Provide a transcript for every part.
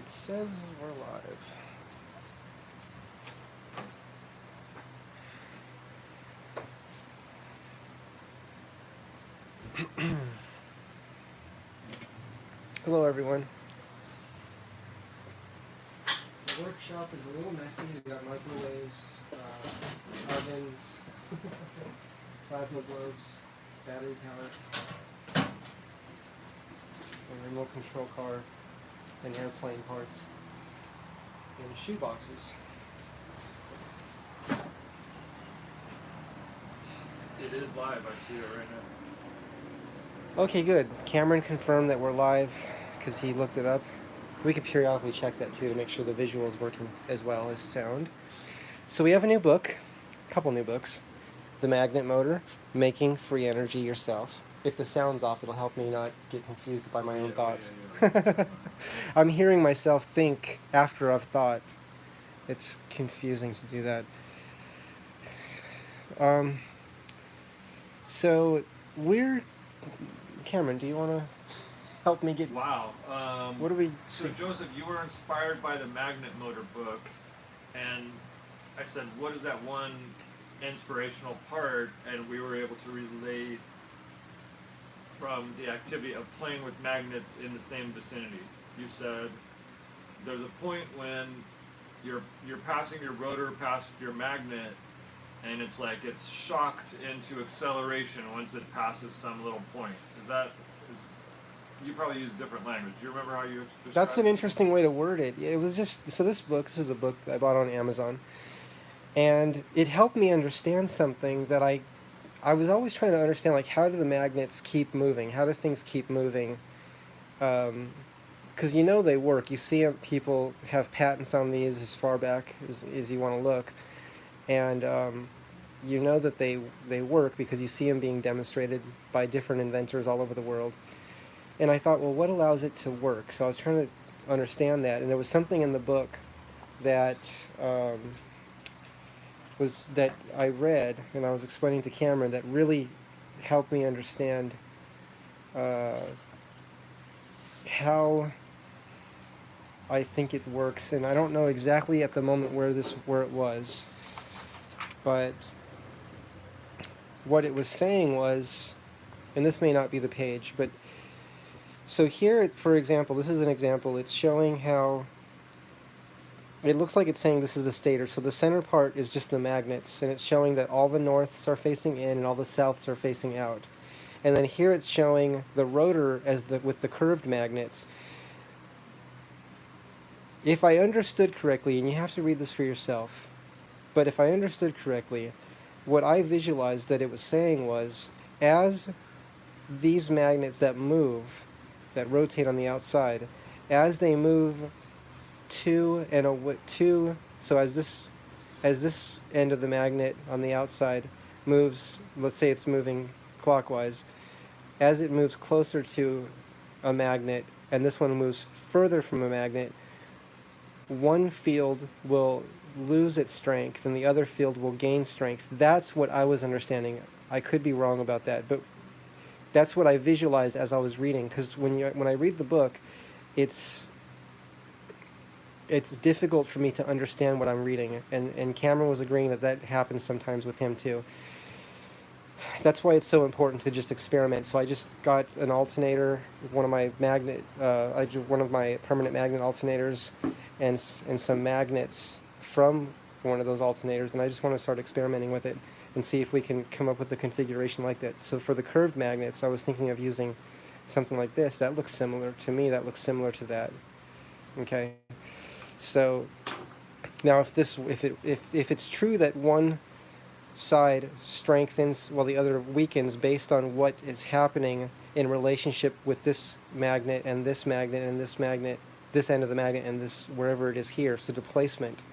It says we're live. Hello, everyone. The workshop is a little messy. We've got microwaves, ovens, plasma globes, battery power, a remote control car, and airplane parts, and shoe boxes. It is live. I see it right now. Okay, good. Cameron confirmed that we're live because he looked it up. We could periodically check that too to make sure the visual is working as well as sound. So we have a new book, a couple new books. The Magnet Motor, Making Free Energy Yourself. If the sound's off, it'll help me not get confused by my own thoughts. Yeah. I'm hearing myself think after I've thought. It's confusing to do that. So we're... Cameron, do you want to help me get... Wow. What do we... So Joseph, you were inspired by the Magnet Motor book, and I said, what is that one inspirational part? And we were able to relate from the activity of playing with magnets in the same vicinity. You said there's a point when you're passing your rotor past your magnet, and it's like it's shocked into acceleration once it passes some little point. You probably use different language. Do you remember how you described That's an it? interesting way to word it. It was just... So this is a book that I bought on Amazon. And it helped me understand something that I was always trying to understand, like, how do the magnets keep moving? How do things keep moving? Because you know they work. You see people have patents on these as far back as you want to look. And you know that they work because you see them being demonstrated by different inventors all over the world. And I thought, well, what allows it to work? So I was trying to understand that. And there was something in the book that... that I read, and I was explaining to Cameron, that really helped me understand how I think it works. And I don't know exactly at the moment where it was, but what it was saying was, and this may not be the page, but so here, for example, this is an example. It's showing how it looks like it's saying this is the stator. So the center part is just the magnets, and it's showing that all the norths are facing in and all the souths are facing out. And then here it's showing the rotor as with the curved magnets. If I understood correctly, and you have to read this for yourself, but if I understood correctly, what I visualized that it was saying was, as these magnets that move, that rotate on the outside, as they move so as this end of the magnet on the outside moves, let's say it's moving clockwise, as it moves closer to a magnet and this one moves further from a magnet, one field will lose its strength and the other field will gain strength. That's what I was understanding. I could be wrong about that, but that's what I visualized as I was reading, because when I read the book, it's difficult for me to understand what I'm reading, and Cameron was agreeing that happens sometimes with him too. That's why it's so important to just experiment. So I just got an alternator, one of my permanent magnet alternators, and some magnets from one of those alternators, and I just want to start experimenting with it and see if we can come up with a configuration like that. So for the curved magnets, I was thinking of using something like this. That looks similar to me. That looks similar to that. Okay. So now if it's true that one side strengthens while the other weakens based on what is happening in relationship with this magnet and this magnet and this magnet, this end of the magnet and this wherever it is here, so displacement.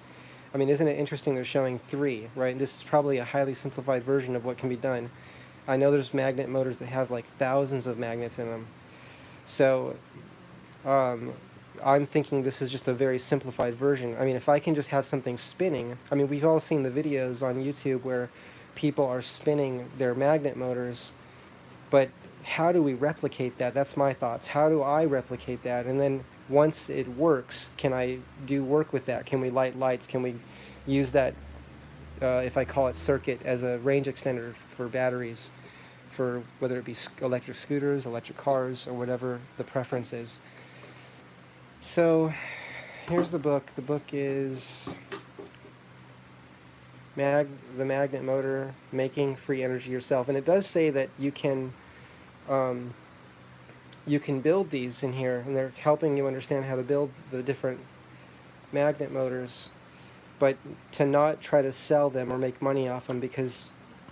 I mean, isn't it interesting they're showing 3, right? And this is probably a highly simplified version of what can be done. I know there's magnet motors that have like thousands of magnets in them. So I'm thinking this is just a very simplified version. I mean, if I can just have something spinning, I mean, we've all seen the videos on YouTube where people are spinning their magnet motors, but how do we replicate that? That's my thoughts. How do I replicate that? And then once it works, can I do work with that? Can we light lights? Can we use that, if I call it circuit, as a range extender for batteries, for whether it be electric scooters, electric cars, or whatever the preference is. So here's the book. The book is The Magnet Motor, Making Free Energy Yourself. And it does say that you can build these in here, and they're helping you understand how to build the different magnet motors, but to not try to sell them or make money off them, because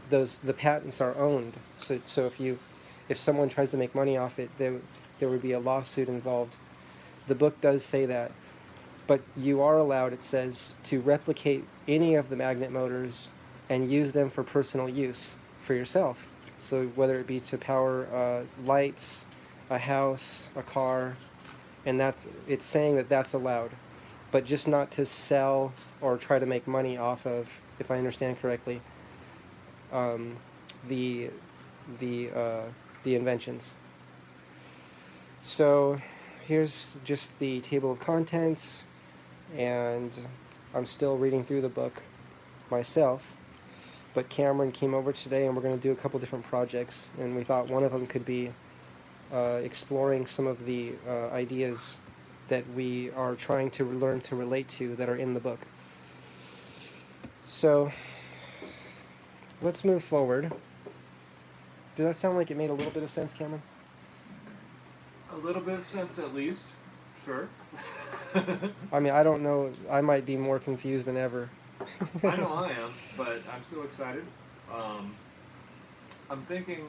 the patents are owned. So if someone tries to make money off it, there would be a lawsuit involved. The book does say that, but you are allowed, it says, to replicate any of the magnet motors and use them for personal use for yourself. So whether it be to power lights, a house, a car, and it's saying that that's allowed, but just not to sell or try to make money off of, if I understand correctly, the inventions. So here's just the table of contents, and I'm still reading through the book myself, but Cameron came over today and we're going to do a couple different projects, and we thought one of them could be exploring some of the ideas that we are trying to learn to relate to that are in the book. So let's move forward. Does that sound like it made a little bit of sense, Cameron? A little bit of sense, at least. Sure. I mean, I don't know. I might be more confused than ever. I know I am, but I'm still excited. I'm thinking,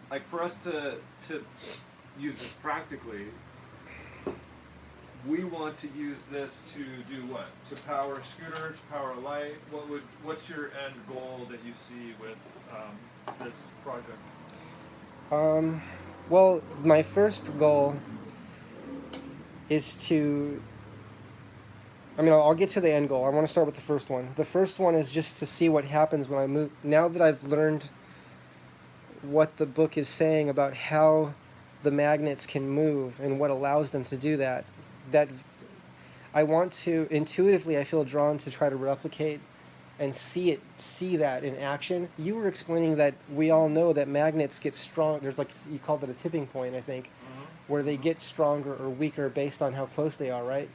like, for us to use this practically, we want to use this to do what? To power a scooter, to power a light? What's your end goal that you see with this project? Well, my first goal is to, I'll get to the end goal. I want to start with the first one. The first one is just to see what happens when I move. Now that I've learned what the book is saying about how the magnets can move and what allows them to do that I want to, intuitively, I feel drawn to try to replicate and see that in action. You were explaining that we all know that magnets get strong. There's, like, you called it a tipping point, I think, where they get stronger or weaker based on how close they are, right?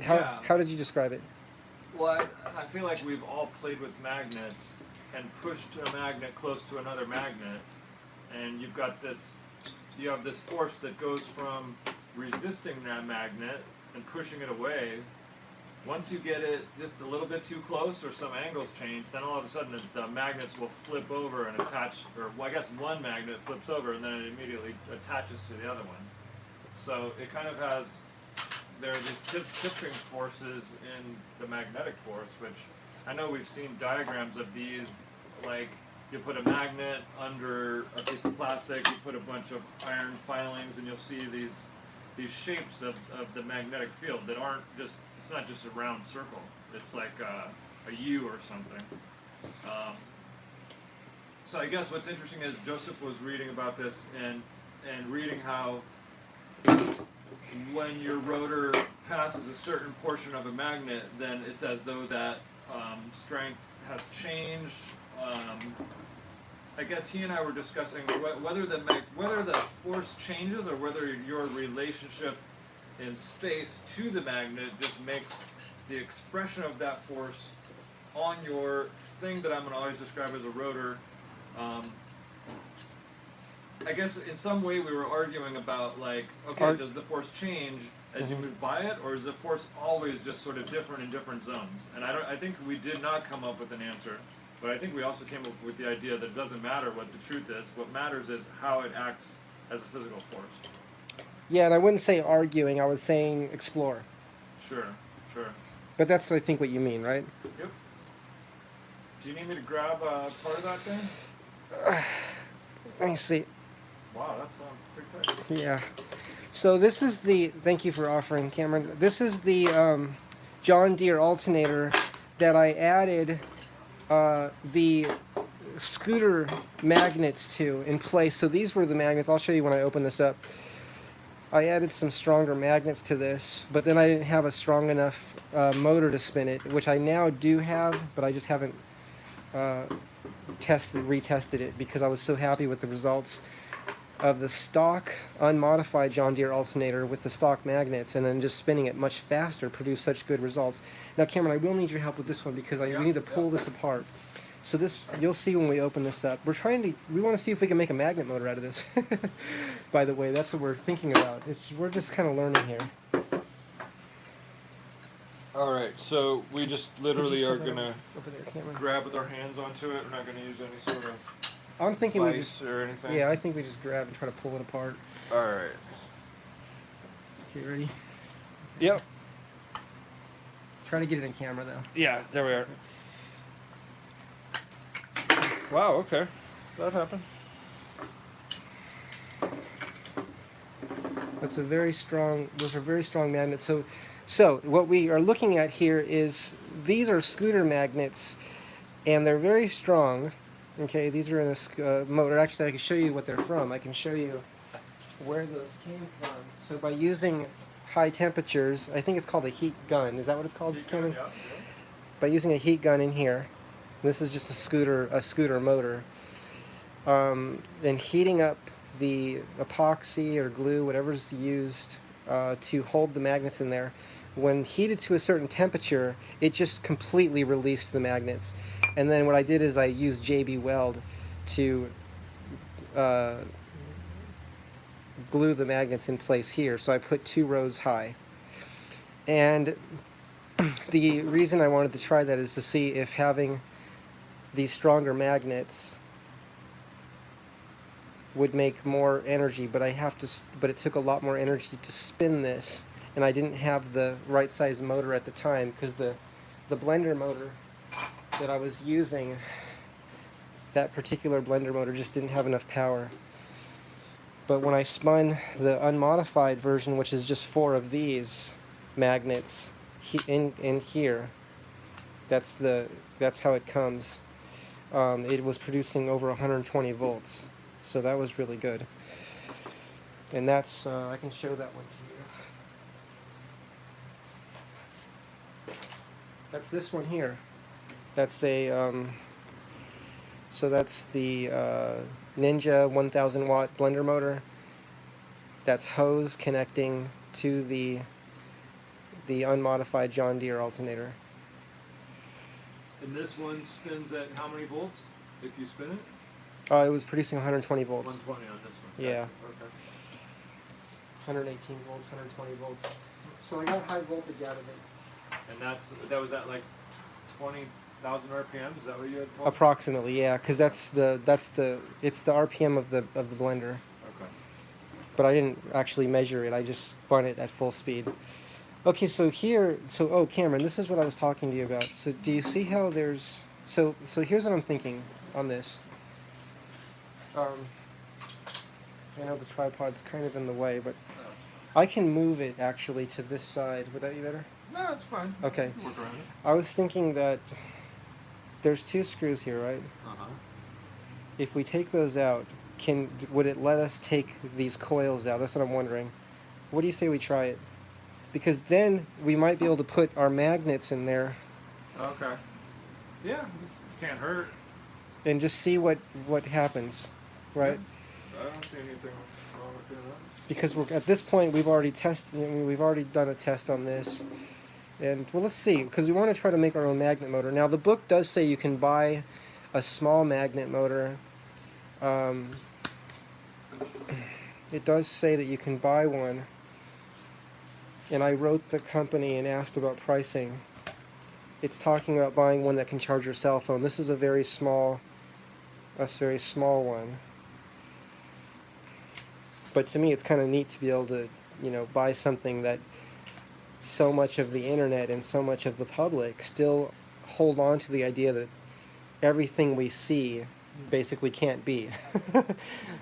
How did you describe it? Well, I feel like we've all played with magnets and pushed a magnet close to another magnet, and you have this force that goes from resisting that magnet and pushing it away. Once you get it just a little bit too close or some angles change, then all of a sudden the magnets will flip over and attach, or well, I guess one magnet flips over and then it immediately attaches to the other one. So it kind of has, there are these tipping forces in the magnetic force, which I know we've seen diagrams of these, like you put a magnet under a piece of plastic, you put a bunch of iron filings, and you'll see these shapes of the magnetic field that aren't just, it's not just a round circle, it's like a U or something. So I guess what's interesting is Joseph was reading about this and reading how when your rotor passes a certain portion of a magnet, then it's as though that strength has changed. I guess he and I were discussing whether the force changes or whether your relationship in space to the magnet just makes the expression of that force on your thing that I'm going to always describe as a rotor. I guess in some way we were arguing about, like, okay, does the force change as you move by it, or is the force always just sort of different in different zones? And I think we did not come up with an answer. But I think we also came up with the idea that it doesn't matter what the truth is. What matters is how it acts as a physical force. Yeah, and I wouldn't say arguing. I was saying explore. Sure. But that's, I think, what you mean, right? Yep. Do you need me to grab part of that thing? Let me see. Wow, that's pretty tight. Yeah. So this is thank you for offering, Cameron. This is the John Deere alternator that I added the scooter magnets to in place. So these were the magnets. I'll show you when I open this up. I added some stronger magnets to this, but then I didn't have a strong enough motor to spin it, which I now do have, but I just haven't uh, retested it because I was so happy with the results of the stock unmodified John Deere alternator with the stock magnets, and then just spinning it much faster produced such good results. Now, Cameron, I will need your help with this one because we need to pull this apart. So this, you'll see when we open this up. We want to see if we can make a magnet motor out of this. By the way, that's what we're thinking about. We're just kind of learning here. All right, so we just literally are gonna over there, Cameron. grab with our hands onto it. We're not gonna use any sort of I'm thinking we vice just, or anything. yeah, I think we just grab and try to pull it apart. All right. Okay, ready? Yep. Try to get it in camera though. Yeah, there we are. Wow. Okay, that happened. That's a very strong. Those are very strong magnets. So what we are looking at here is these are scooter magnets, and they're very strong. Okay, these are in a motor. Actually, I can show you what they're from. I can show you where those came from. So by using high temperatures, I think it's called a heat gun. Is that what it's called, Cameron? Yeah. By using a heat gun in here, this is just a scooter motor, and heating up the epoxy or glue, whatever's used to hold the magnets in there. When heated to a certain temperature, it just completely released the magnets. And then what I did is I used JB Weld to glue the magnets in place here. So I put 2 rows high. And the reason I wanted to try that is to see if having these stronger magnets would make more energy, but it took a lot more energy to spin this, and I didn't have the right size motor at the time because the blender motor that I was using, that particular blender motor just didn't have enough power. But when I spun the unmodified version, which is just 4 of these magnets in here, that's how it comes. It was producing over 120 volts. So that was really good. And that's, I can show that one to you. That's this one here. That's so that's the Ninja 1000 watt blender motor. That's hose connecting to the unmodified John Deere alternator. And this one spins at how many volts if you spin it? It was producing 120 volts. 120 on this one. Yeah. Okay. 118 volts, 120 volts. So I got high voltage out of it. And that was at like 20,000 RPM. Is that what you had? Told? Approximately, yeah, because it's the RPM of the blender. Okay. But I didn't actually measure it. I just spun it at full speed. Okay, so Cameron, this is what I was talking to you about. So do you see how there's so here's what I'm thinking on this. I know the tripod's kind of in the way, but I can move it actually to this side. Would that be better? No, it's fine. Okay. Work around it. I was thinking that there's 2 screws here, right? Uh-huh. If we take those out, would it let us take these coils out? That's what I'm wondering. What do you say we try it? Because then we might be able to put our magnets in there. Okay. Yeah, can't hurt. And just see what happens, right? I don't see anything wrong with doing that. Because at this point we've already done a test on this, and well, let's see, because we want to try to make our own magnet motor. Now the book does say you can buy a small magnet motor. It does say that you can buy one, and I wrote the company and asked about pricing. It's talking about buying one that can charge your cell phone. This is a very small one. But to me, it's kind of neat to be able to, buy something that so much of the internet and so much of the public still hold on to the idea that everything we see basically can't be.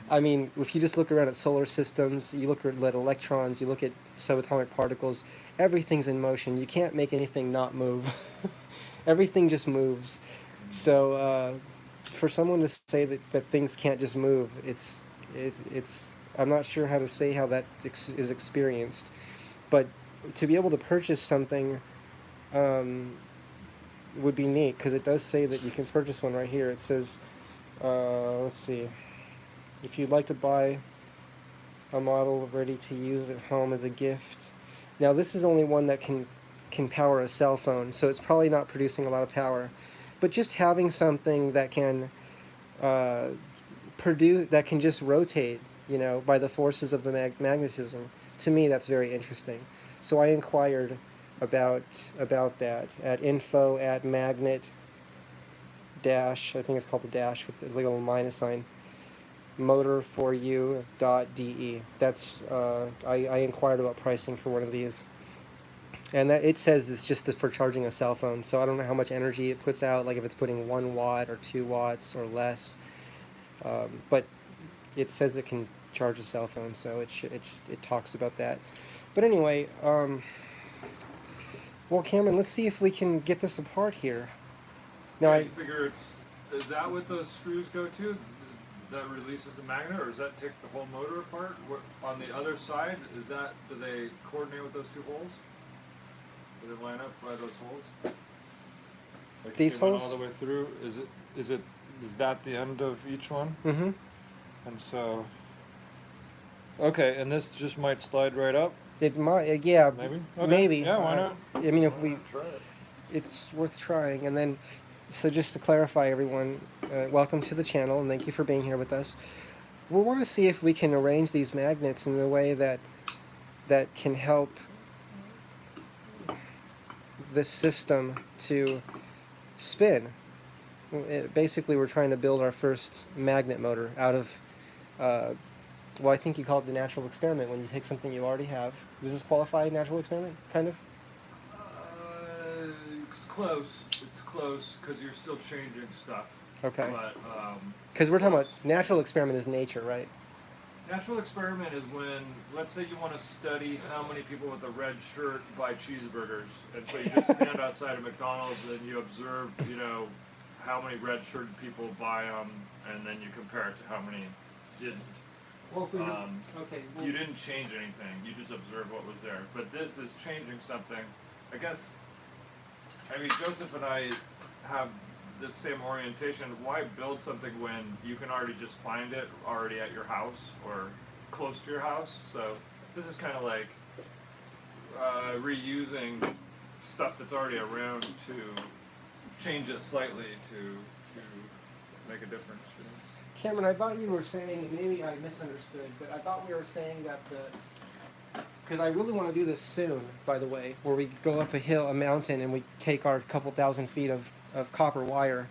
I mean, if you just look around at solar systems, you look at electrons, you look at subatomic particles, everything's in motion. You can't make anything not move. Everything just moves. So for someone to say that things can't just move, it's I'm not sure how to say how that is experienced, but to be able to purchase something would be neat, because it does say that you can purchase one right here. It says, let's see, if you'd like to buy a model ready to use at home as a gift. Now this is only one that can power a cell phone, so it's probably not producing a lot of power. But just having something that can that can just rotate, by the forces of the magnetism. To me, that's very interesting. So I inquired about that at info@magnet dash, I think it's called the dash with the little minus sign, motor4u.de. That's I inquired about pricing for one of these, and that it says it's just for charging a cell phone. So I don't know how much energy it puts out, like if it's putting 1 watt or 2 watts or less. But it says it can charge a cell phone, so it talks about that. But anyway, well, Cameron, let's see if we can get this apart here. Now, I figure is that what those screws go to? That releases the magnet, or does that take the whole motor apart? On the other side, do they coordinate with those 2 holes? Do they line up by those holes? Like these holes all the way through. Is that the end of each one? Mm-hmm. And so, okay, and this just might slide right up. It might, yeah, Maybe. Okay. maybe. Yeah, why not? I mean, if we, try it. it's worth trying. And then, so just to clarify, everyone, welcome to the channel, and thank you for being here with us. We want to see if we can arrange these magnets in a way that can help this system to spin. Basically, we're trying to build our first magnet motor out of, well, I think you call it the natural experiment when you take something you already have. Does this qualify natural experiment, kind of? It's close. It's close because you're still changing stuff. Okay. But because we're talking about natural experiment is nature, right? natural experiment is when, let's say, you want to study how many people with a red shirt buy cheeseburgers, and so you just stand outside of McDonald's and you observe, how many red shirted people buy them, and then you compare it to how many didn't. Well, if we okay. Well, you didn't change anything. You just observed what was there. But this is changing something. I guess. I mean, Joseph and I have this same orientation. Why build something when you can already just find it already at your house or close to your house? So this is kind of like reusing stuff that's already around to change it slightly to make a difference. Cameron, I thought you were saying, maybe I misunderstood, but I thought we were saying that because I really want to do this soon, by the way, where we go up a mountain, and we take our couple thousand feet of copper wire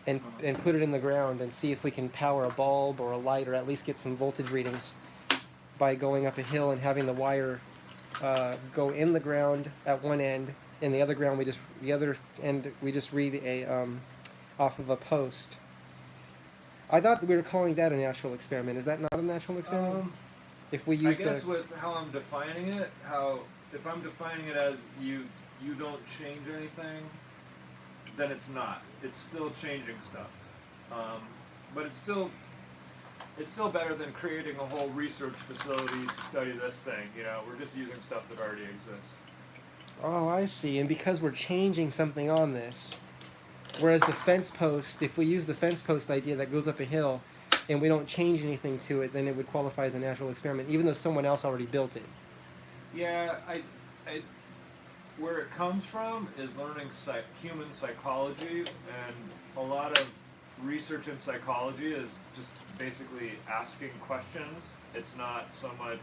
and put it in the ground and see if we can power a bulb or a light, or at least get some voltage readings by going up a hill and having the wire go in the ground at one end, and the other end we just read off of a post. I thought we were calling that a natural experiment. Is that not a natural experiment? If we use, I guess with how I'm defining it, if I'm defining it as you don't change anything, then it's not. It's still changing stuff, but it's still better than creating a whole research facility to study this thing. We're just using stuff that already exists. Oh, I see. And because we're changing something on this. Whereas the fence post, if we use the fence post idea that goes up a hill and we don't change anything to it, then it would qualify as a natural experiment, even though someone else already built it. Yeah, where it comes from is learning human psychology, and a lot of research in psychology is just basically asking questions. It's not so much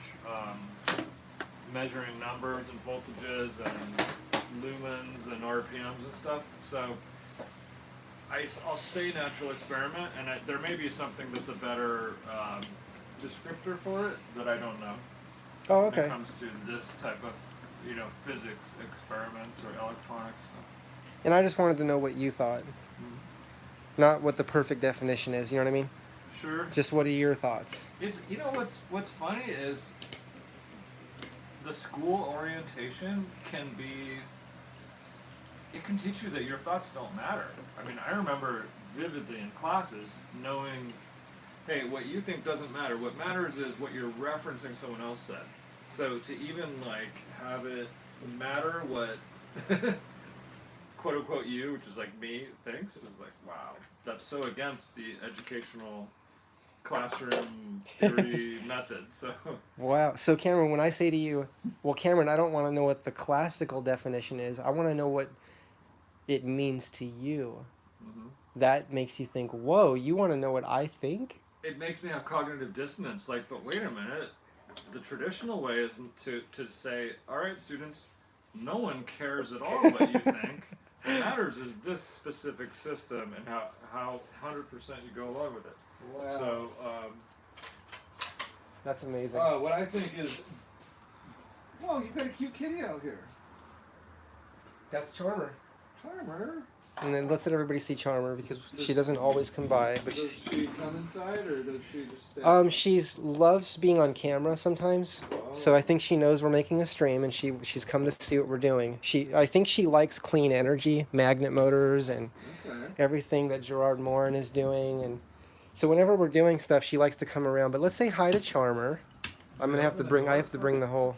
measuring numbers and voltages and lumens and RPMs and stuff. So I'll say natural experiment, and there may be something that's a better descriptor for it that I don't know. Oh, okay. When it comes to this type of, physics experiments or electronics stuff. And I just wanted to know what you thought, not what the perfect definition is. You know what I mean? Sure. Just what are your thoughts? It's what's funny is the school orientation can teach you that your thoughts don't matter. I mean, I remember vividly in classes knowing hey, what you think doesn't matter. What matters is what you're referencing someone else said. So to even like have it matter what quote unquote you, which is like me, thinks is like, wow, that's so against the educational classroom theory method. So Wow. So, Cameron, when I say to you, well, Cameron, I don't want to know what the classical definition is. I want to know what it means to you. mhm. That makes you think, whoa, you want to know what I think? It makes me have cognitive dissonance. Like, but wait a minute. The traditional way is to say, all right, students, no one cares at all what you think. What matters is this specific system and how 100% you go along with it. Wow. So, That's amazing. what I think is, whoa, you've got a cute kitty out here. That's Charmer. Charmer. And then let's let everybody see Charmer because she doesn't always come by. But Does she come inside or does she just stay? she's loves being on camera sometimes. So I think she knows we're making a stream, and she's come to see what we're doing. I think she likes clean energy, magnet motors, and everything that Gerard Morin is doing. And so whenever we're doing stuff, she likes to come around. But let's say hi to Charmer. I have to bring the whole.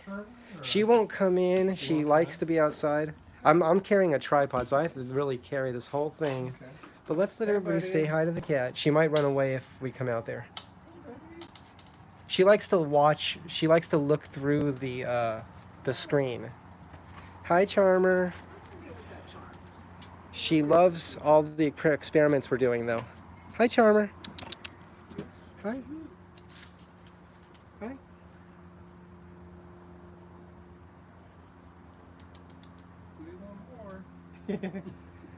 She won't come in. She likes to be outside. I'm carrying a tripod, so I have to really carry this whole thing. Okay. But let's let everybody say hi to the cat. She might run away if we come out there. She likes to watch. She likes to look through the screen. Hi, Charmer. She loves all the experiments we're doing, though. Hi, Charmer. Hi. Hi.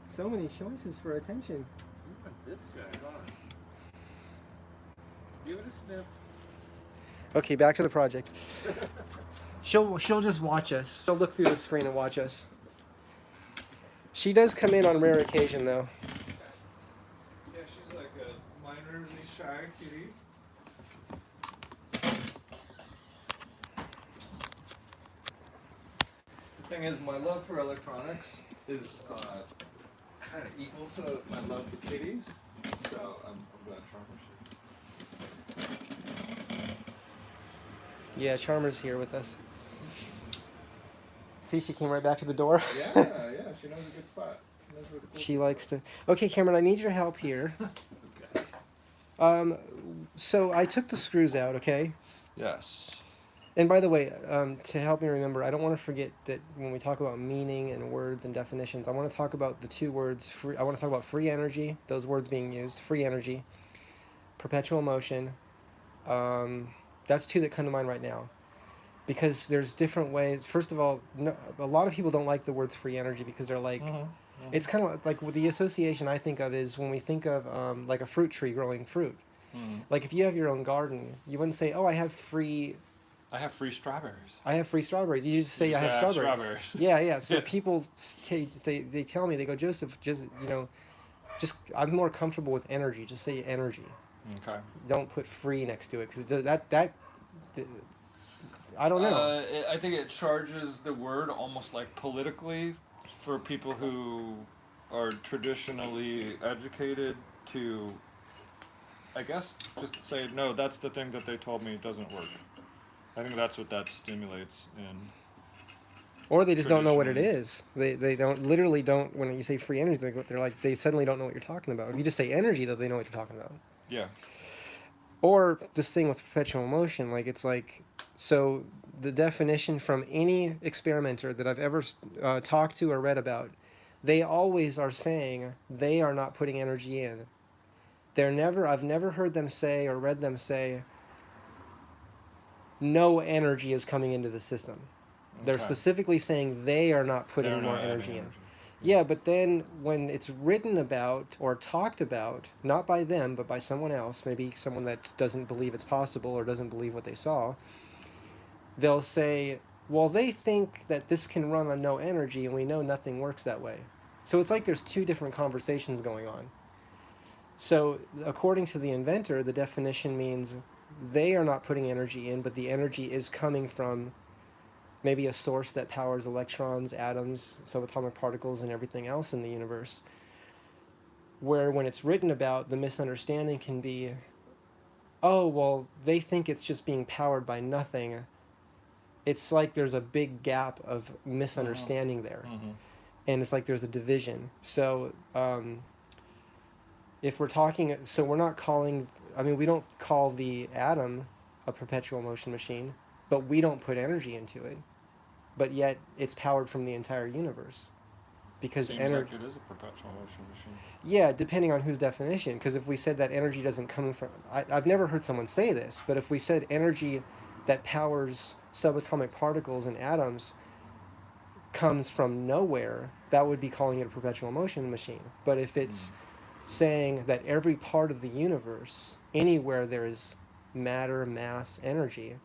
So many choices for attention. This guy, huh? Give it a sniff. Okay, back to the project. She'll just watch us. She'll look through the screen and watch us. She does come in on rare occasion, though. Yeah, she's like a minorly shy kitty. The thing is, my love for electronics is kind of equal to my love for kitties. So I'm glad Charmer's here. Yeah, Charmer's here with us. See, she came right back to the door. Yeah, she knows a good spot. She knows where the cool She likes to. Okay, Cameron, I need your help here. Okay. So I took the screws out, okay? Yes. And by the way, to help me remember, I don't want to forget that when we talk about meaning and words and definitions, I want to talk about the two words. I want to talk about free energy, those words being used, free energy, perpetual motion. That's two that come to mind right now. Because there's different ways. First of all, a lot of people don't like the words free energy because they're like, it's kind of like the association I think of is when we think of like a fruit tree growing fruit. Like if you have your own garden, you wouldn't say, oh, I have free strawberries. You just say I have strawberries. Yeah. So people, they tell me, they go, Joseph, just, I'm more comfortable with energy. Just say energy. Okay. Don't put free next to it because that I don't know. I think it charges the word almost like politically for people who are traditionally educated to, I guess, just say, no, that's the thing that they told me doesn't work. I think that's what that stimulates in. Or they just don't know what it is. They literally don't, when you say free energy, they're like, they suddenly don't know what you're talking about. If you just say energy, though, they know what you're talking about. Yeah. Or this thing with perpetual motion, like it's like, so the definition from any experimenter that I've ever talked to or read about, they always are saying they are not putting energy in. I've never heard them say or read them say, no energy is coming into the system. They're specifically saying they are not putting more energy in. Yeah, but then when it's written about or talked about, not by them, but by someone else, maybe someone that doesn't believe it's possible or doesn't believe what they saw, they'll say, well, they think that this can run on no energy, and we know nothing works that way. So it's like there's two different conversations going on. So according to the inventor, the definition means they are not putting energy in, but the energy is coming from maybe a source that powers electrons, atoms, subatomic particles, and everything else in the universe. Where when it's written about, the misunderstanding can be, oh, well, they think it's just being powered by nothing. It's like there's a big gap of misunderstanding there. Mm-hmm. And it's like there's a division. So if we're talking, so we're not calling, I mean, we don't call the atom a perpetual motion machine, but we don't put energy into it. But yet it's powered from the entire universe. Because Seems energy, like it is a perpetual motion machine. yeah, depending on whose definition. Because if we said that energy doesn't come from, I've never heard someone say this, but if we said energy that powers subatomic particles and atoms comes from nowhere, that would be calling it a perpetual motion machine. But if it's saying that every part of the universe, anywhere there is matter, mass, energy,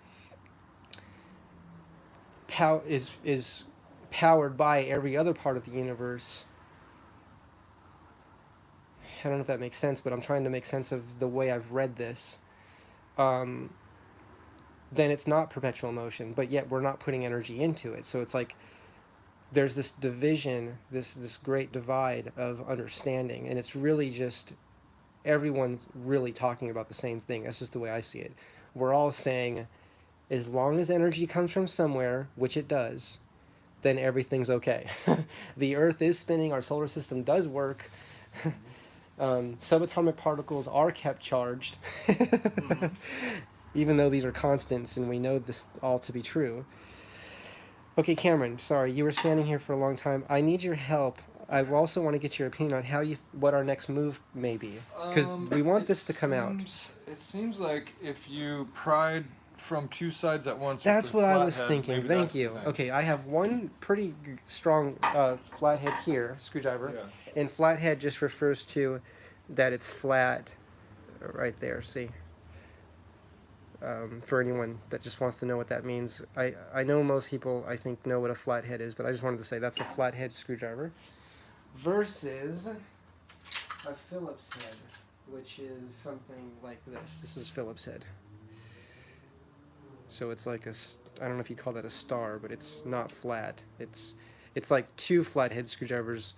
is powered by every other part of the universe. I don't know if that makes sense, but I'm trying to make sense of the way I've read this. Then it's not perpetual motion, but yet we're not putting energy into it. So it's like there's this division, this great divide of understanding, and it's really just everyone's really talking about the same thing. That's just the way I see it. We're all saying, as long as energy comes from somewhere, which it does, then everything's okay. The Earth is spinning, our solar system does work. Subatomic particles are kept charged, even though these are constants, and we know this all to be true. Okay, Cameron, sorry, you were standing here for a long time. I need your help. I also want to get your opinion on what our next move may be, because we want this to come out. It seems like if you pried from two sides at once. That's what I was thinking. Maybe Thank you. Okay, I have one pretty strong flathead here, screwdriver, Yeah. and flathead just refers to that it's flat right there. See. For anyone that just wants to know what that means, I know most people, I think, know what a flathead is, but I just wanted to say that's a flathead screwdriver versus a Phillips head, which is something like this. This is Phillips head. So it's like I don't know if you call that a star, but it's not flat. It's like two flathead screwdrivers,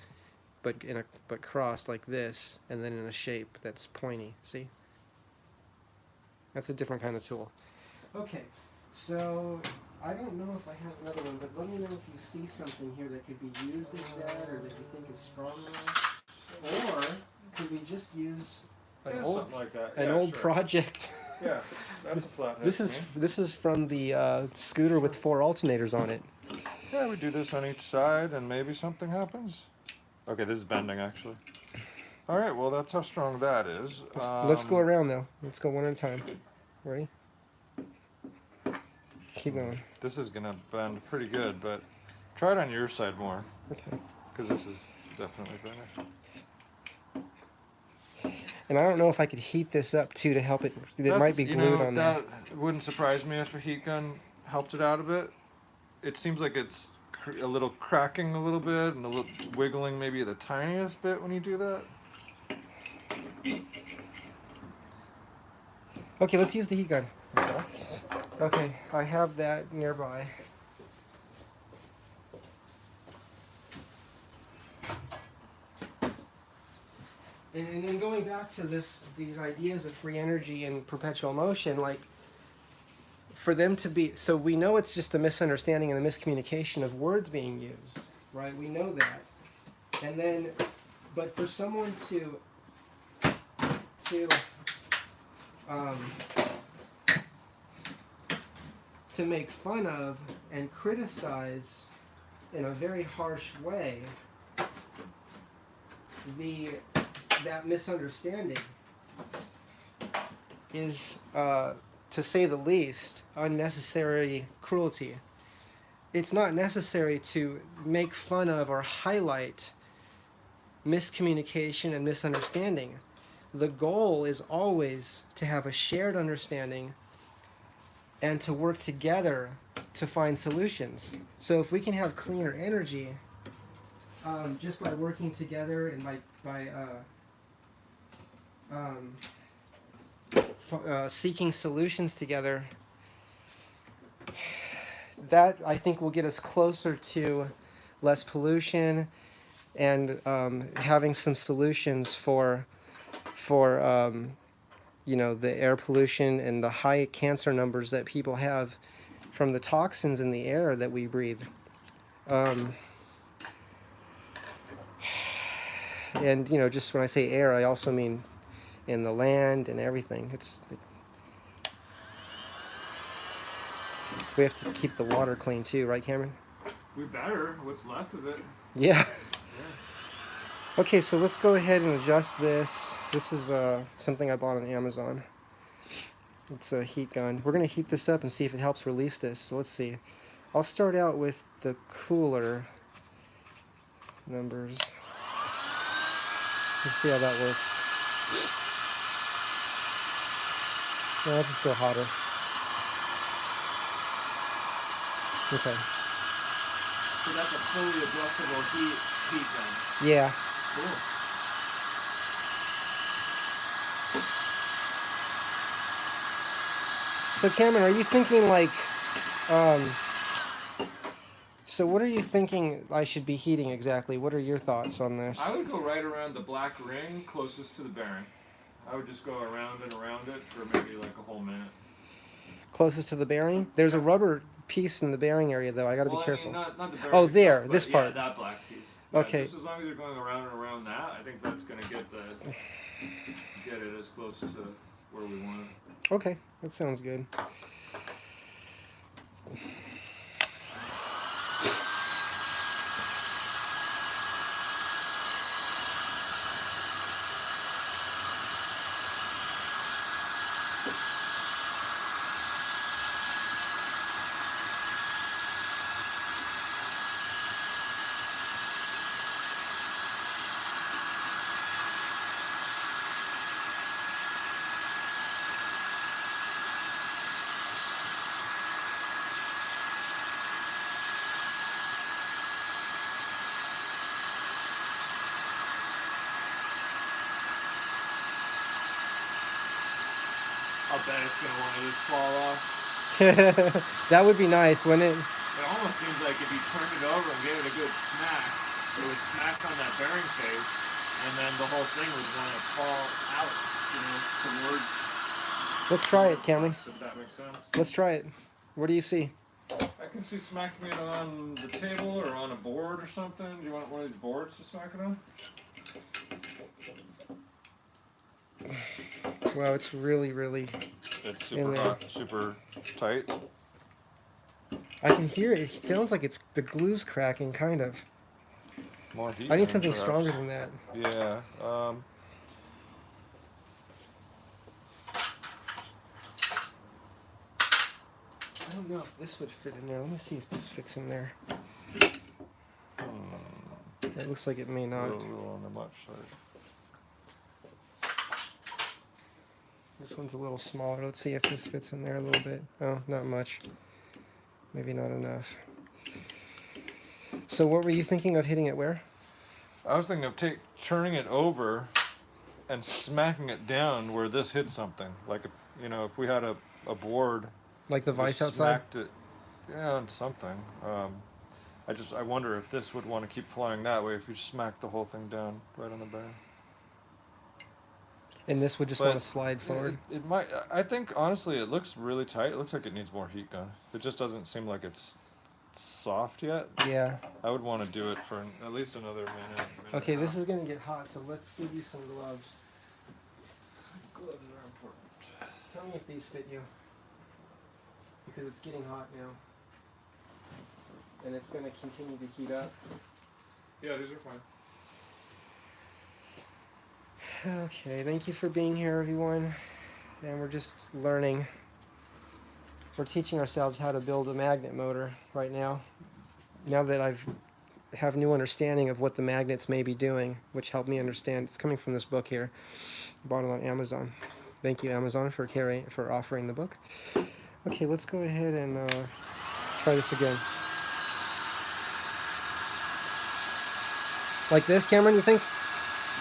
but crossed like this, and then in a shape that's pointy. See? That's a different kind of tool. Okay, so I don't know if I have another one, but let me know if you see something here that could be used as that, or that you think is strong enough. Or could we just use an old like that. old project? Yeah, that's a flathead. This is from the scooter with 4 alternators on it. Yeah, we do this on each side, and maybe something happens. Okay, this is bending actually. All right, well that's how strong that is. Let's go around though. Let's go one at a time. Ready? Keep going. This is gonna bend pretty good, but try it on your side more. Okay. Because this is definitely bending. And I don't know if I could heat this up too to help it. It might be glued on there. That wouldn't surprise me if a heat gun helped it out a bit. It seems like it's a little cracking a little bit and a little wiggling maybe the tiniest bit when you do that. Okay, let's use the heat gun. Okay. Okay, I have that nearby. And then going back to these ideas of free energy and perpetual motion, like for them to be, so we know it's just a misunderstanding and a miscommunication of words being used, right? We know that. And then, but for someone to make fun of and criticize in a very harsh way that misunderstanding is, to say the least, unnecessary cruelty. It's not necessary to make fun of or highlight miscommunication and misunderstanding. The goal is always to have a shared understanding and to work together to find solutions. So if we can have cleaner energy just by working together and by seeking solutions together, that I think will get us closer to less pollution and having some solutions for you know, the air pollution and the high cancer numbers that people have from the toxins in the air that we breathe. And you know, just when I say air, I also mean in the land and everything. We have to keep the water clean too, right, Cameron? We better. What's left of it? Yeah. Yeah. Okay, so let's go ahead and adjust this. This is something I bought on Amazon. It's a heat gun. We're going to heat this up and see if it helps release this. So let's see. I'll start out with the cooler numbers. Let's see how that works. Now let's just go hotter. Okay. So that's a fully adjustable heat gun. Yeah. Cool. So Cameron, are you thinking like, so what are you thinking I should be heating exactly? What are your thoughts on this? I would go right around the black ring closest to the bearing. I would just go around and around it for maybe like a whole minute. Closest to the bearing? There's a rubber piece in the bearing area though. I got to be careful. I mean, not the bearing Oh, itself, there, but this part. Yeah, that black piece. Yeah, Okay. Just as long as you're going around and around that, I think that's going to get it as close to where we want it. Okay, that sounds good. I'll bet it's going to want to just fall off. That would be nice, wouldn't it? It almost seems like if you turned it over and gave it a good smack, it would smack on that bearing face, and then the whole thing would want to fall out, towards. Let's try it, Cameron. If that makes sense. Let's try it. What do you see? I can see smacking it on the table or on a board or something. Do you want one of these boards to smack it on? Wow, it's really, really. It's In super there. hot, super tight. I can hear it. It sounds like it's the glue's cracking, kind of. More heat. I need gun, something perhaps. stronger than that. Yeah. I don't know if this would fit in there. Let me see if this fits in there. It looks like it may A not. little on the much side. This one's a little smaller. Let's see if this fits in there a little bit. Oh, not much. Maybe not enough. So what were you thinking of hitting it where? I was thinking of turning it over and smacking it down where this hit something. Like, if we had a board. Like the just vise outside? Smacked it, yeah, on something. I wonder if this would want to keep flying that way if you smack the whole thing down right on the bearing. And this would just But want to slide forward? It might. I think honestly, it looks really tight. It looks like it needs more heat gun. It just doesn't seem like it's soft yet. Yeah. I would want to do it for at least another minute. Okay, this is going to get hot, so let's give you some gloves. Gloves are important. Tell me if these fit you. Because it's getting hot now. And it's going to continue to heat up. Yeah, these are fine. Okay, thank you for being here, everyone. And we're just learning. We're teaching ourselves how to build a magnet motor right now. Now that have new understanding of what the magnets may be doing, which helped me understand. It's coming from this book here. I bought it on Amazon. Thank you, Amazon, for offering the book. Okay, let's go ahead and try this again. Like this, Cameron, you think?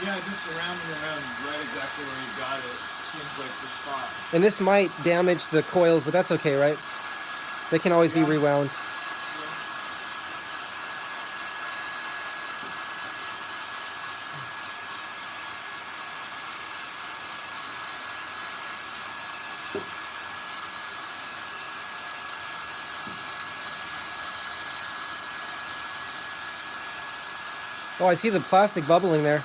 Yeah, just around and around, right exactly where you got it. Seems like the spot. And this might damage the coils, but that's okay, right? They can always be rewound. Oh, I see the plastic bubbling there.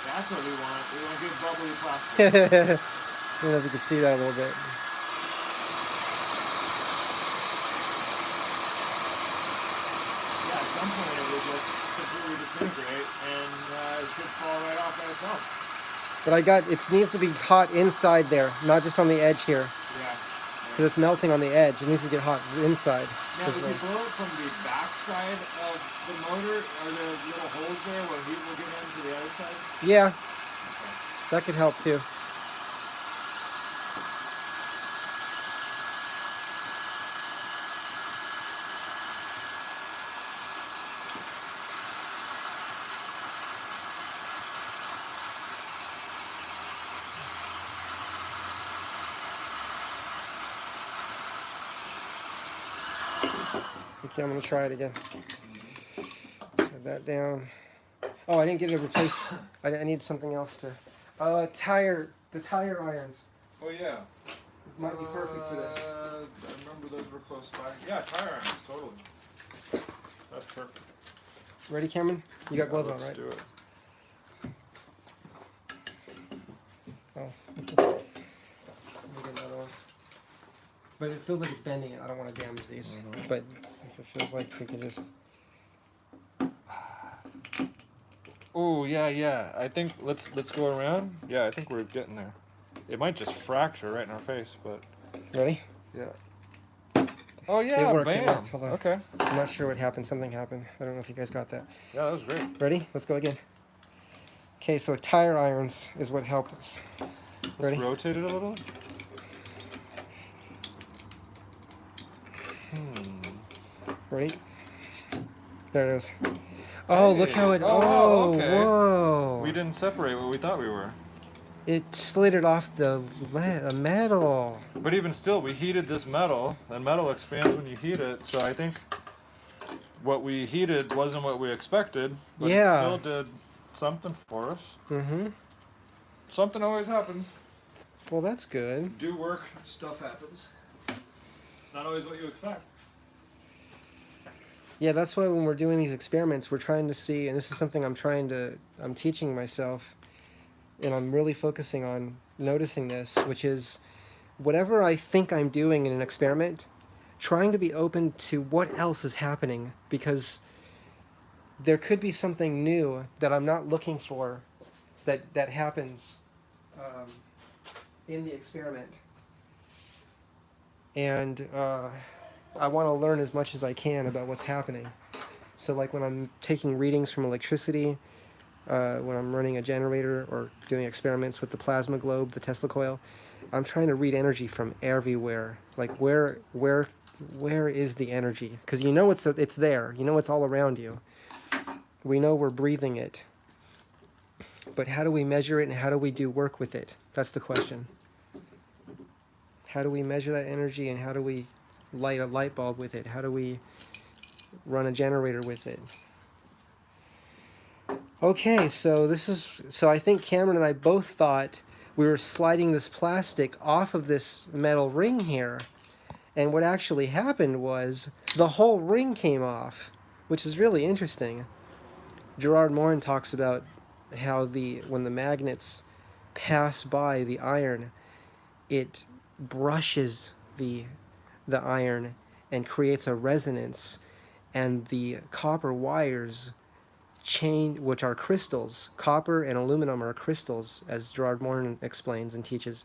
That's what we want. We want good bubbly plastic. I don't know if you can see that a little bit. Yeah, at some point it would just completely disintegrate and it should fall right off by itself. But it needs to be hot inside there, not just on the edge here. Yeah. Because it's melting on the edge. It needs to get hot inside. Now, as if well. you blow it from the back side of the motor, are there little holes there where heat will get into the other side? Yeah, Okay. that could help too. Okay, I'm gonna try it again. Set that down. Oh, I didn't get it replaced. I need something else to. The tire irons Oh yeah. might be perfect for this. I remember those were close by. Yeah, tire irons, totally. That's perfect. Ready, Cameron? You got gloves on, Let's right? do it. Oh. Let me get another one. But it feels like it's bending it. I don't want to damage these. But if it feels like we can just. Oh yeah. I think let's go around. Yeah, I think we're getting there. It might just fracture right in our face, but Ready? yeah. Oh yeah, It worked, bam. it worked. Hold on. Okay. I'm not sure what happened. Something happened. I don't know if you guys got that. Yeah, that was great. Ready? Let's go again. Okay, so tire irons is what helped us. Let's Ready? rotate it a little. Ready? There it is. Oh, look how it. Oh, wow, Oh, okay. whoa! We didn't separate what we thought we were. It slid it off the metal. But even still, we heated this metal, and metal expands when you heat it. So I think what we heated wasn't what we expected, but Yeah. it still did something for us. Mm-hmm. Something always happens. Well, that's good. Do work, stuff happens. Not always what you expect. Yeah, that's why when we're doing these experiments, we're trying to see, and this is something I'm teaching myself, and I'm really focusing on noticing this, which is whatever I think I'm doing in an experiment, trying to be open to what else is happening, because there could be something new that I'm not looking for that happens in the experiment. And I want to learn as much as I can about what's happening. So like when I'm taking readings from electricity, when I'm running a generator or doing experiments with the plasma globe, the Tesla coil, I'm trying to read energy from everywhere. Like where is the energy? Because you know it's there. You know it's all around you. We know we're breathing it. But how do we measure it and how do we do work with it? That's the question. How do we measure that energy and how do we light a light bulb with it? How do we run a generator with it? Okay, so I think Cameron and I both thought we were sliding this plastic off of this metal ring here, and what actually happened was the whole ring came off, which is really interesting. Gerard Morin talks about how when the magnets pass by the iron, it brushes the iron and creates a resonance, and the copper wires change, which are crystals. Copper and aluminum are crystals, as Gerard Morin explains and teaches,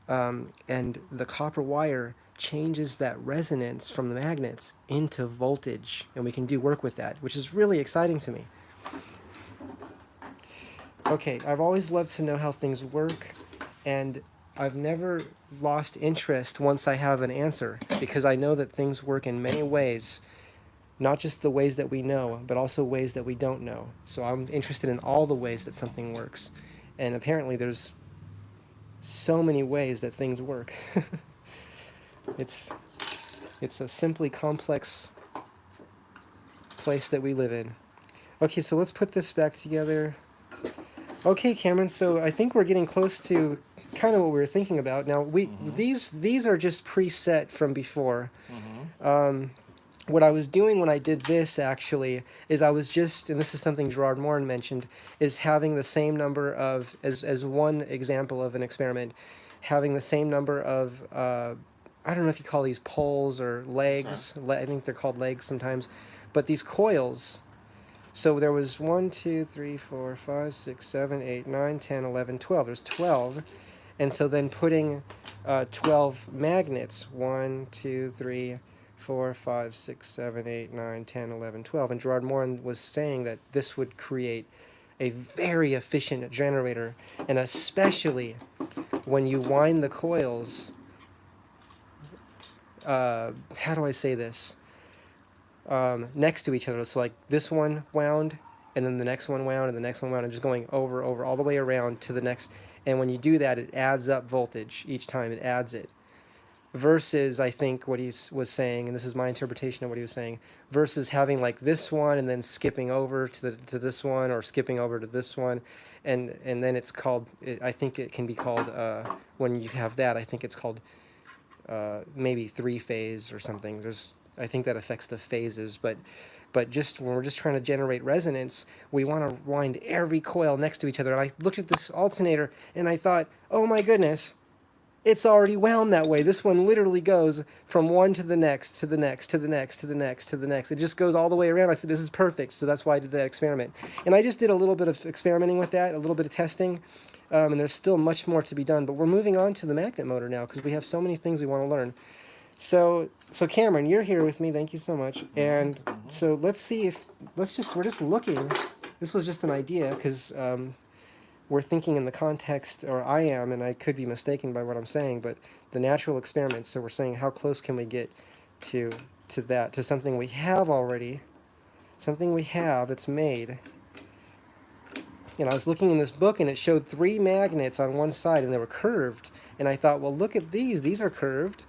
and the copper wire changes that resonance from the magnets into voltage, and we can do work with that, which is really exciting to me. Okay, I've always loved to know how things work, and I've never lost interest once I have an answer, because I know that things work in many ways, not just the ways that we know, but also ways that we don't know. So I'm interested in all the ways that something works, and apparently there's so many ways that things work. It's a simply complex place that we live in. Okay, so let's put this back together. Okay, Cameron, so I think we're getting close to kind of what we were thinking about. Now these are just preset from before. What I was doing when I did this actually is I was just, and this is something Gerard Morin mentioned, is having the same number of, as one example of an experiment, having the same number of, I don't know if you call these poles or legs. I think they're called legs sometimes, but these coils. So there was 1, 2, 3, 4, 5, 6, 7, 8, 9, 10, 11, 12. There's 12. And so then putting 12 magnets, 1, 2, 3, 4, 5, 6, 7, 8, 9, 10, 11, 12. And Gerard Morin was saying that this would create a very efficient generator, and especially when you wind the coils, how do I say this? Next to each other. So like this one wound, and then the next one wound, and the next one wound, and just going over, all the way around to the next. And when you do that, it adds up voltage each time. It adds it. Versus, I think what he was saying, and this is my interpretation of what he was saying, versus having like this one and then skipping over to this one, or skipping over to this one, and then it's called. I think it can be called when you have that. I think it's called maybe 3-phase or something. I think that affects the phases, but just when we're just trying to generate resonance, we want to wind every coil next to each other. And I looked at this alternator and I thought, oh my goodness, it's already wound that way. This one literally goes from one to the next, to the next, to the next, to the next, to the next. It just goes all the way around. I said, this is perfect. So that's why I did that experiment. And I just did a little bit of experimenting with that, a little bit of testing. And there's still much more to be done. But we're moving on to the magnet motor now because we have so many things we want to learn. So Cameron, you're here with me. Thank you so much. And so let's see if, we're just looking. This was just an idea because we're thinking in the context, or I am, and I could be mistaken by what I'm saying, but the natural experiments. So we're saying how close can we get to that, to something we have already, something we have that's made. And I was looking in this book and it showed 3 magnets on one side and they were curved. And I thought, well, look at these are curved.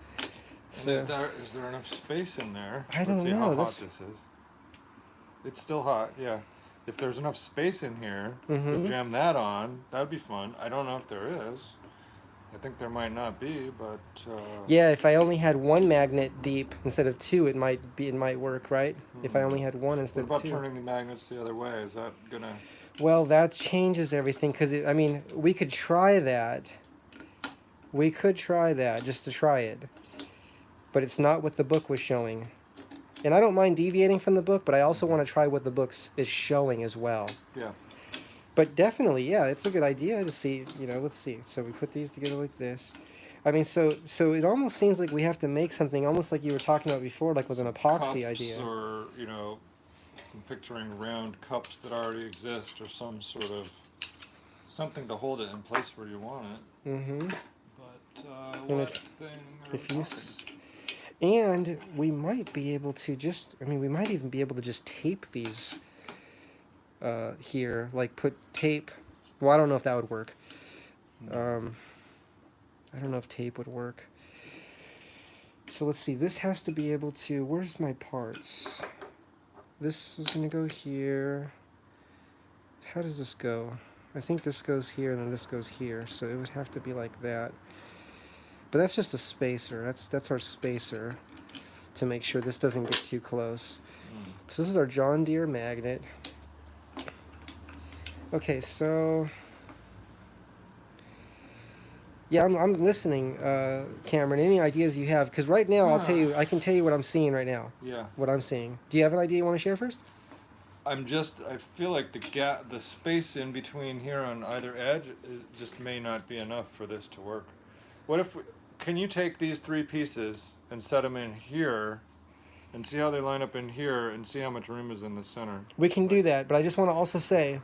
So, is there enough space in there? I don't Let's see know. how hot this is. It's still hot, yeah. If there's enough space in here to jam that on, that'd be fun. I don't know if there is. I think there might not be, but yeah, if I only had 1 magnet deep instead of 2, it might work, right? If I only had 1 instead what of 2. about turning the magnets the other way? Is that gonna? Well, that changes everything because I mean, we could try that. We could try that just to try it, but it's not what the book was showing. And I don't mind deviating from the book, but I also want to try what the book is showing as well. Yeah. But definitely, yeah, it's a good idea to see, let's see. So we put these together like this. I mean, so it almost seems like we have to make something almost like you were talking about before, like with an epoxy Cups, idea. or I'm picturing round cups that already exist, or some sort of something to hold it in place where you want it. Mm-hmm. But And what thing are we talking? And we might be able to we might even be able to just tape these here, like put tape. Well, I don't know if that would work. I don't know if tape would work. So let's see, this has to be able to, where's my parts? This is going to go here. How does this go? I think this goes here and then this goes here, so it would have to be like that. But that's just a spacer. That's our spacer to make sure this doesn't get too close. So this is our John Deere magnet. Okay, so yeah, I'm listening, Cameron. Any ideas you have? Because right now, I can tell you what I'm seeing right now. Yeah. What I'm seeing. Do you have an idea you want to share first? I feel like the space in between here on either edge just may not be enough for this to work. What if, can you take these 3 pieces and set them in here and see how they line up in here and see how much room is in the center? We can do that, but I just want to also say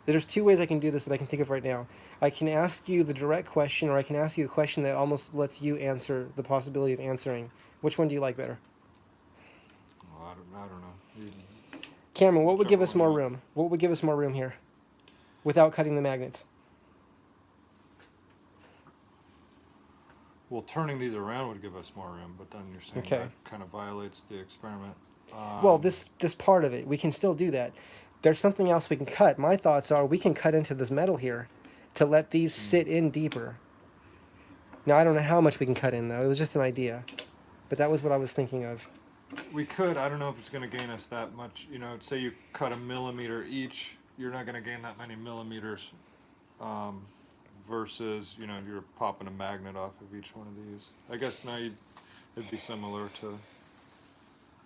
there's 2 ways I can do this that I can think of right now. I can ask you the direct question, or I can ask you a question that almost lets you answer the possibility of answering. Which one do you like better? Well, I don't know. Cameron, what would give us more room? What would give us more room here without cutting the magnets? Well, turning these around would give us more room, but then you're saying that kind of violates the experiment. Well, this part of it, we can still do that. There's something else we can cut. My thoughts are we can cut into this metal here to let these sit in deeper. Now, I don't know how much we can cut in, though. It was just an idea. But that was what I was thinking of. We could. I don't know if it's going to gain us that much. You know, say you cut a millimeter each, you're not going to gain that many millimeters. Versus, you know, you're popping a magnet off of each one of these. I guess now it'd be similar to.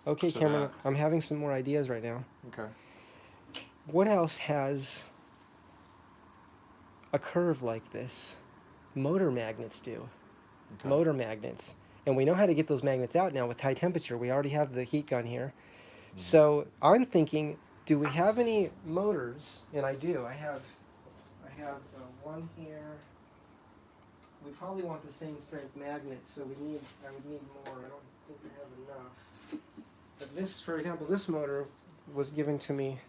Okay, to Cameron, that. I'm having some more ideas right now. Okay. What else has a curve like this? Motor magnets do. Okay. Motor magnets. And we know how to get those magnets out now with high temperature. We already have the heat gun here. Mhm. So I'm thinking, do we have any motors? And I do. I have one here. We probably want the same strength magnets, so I would need more. I don't think we have enough. But this, for example, this motor was given to me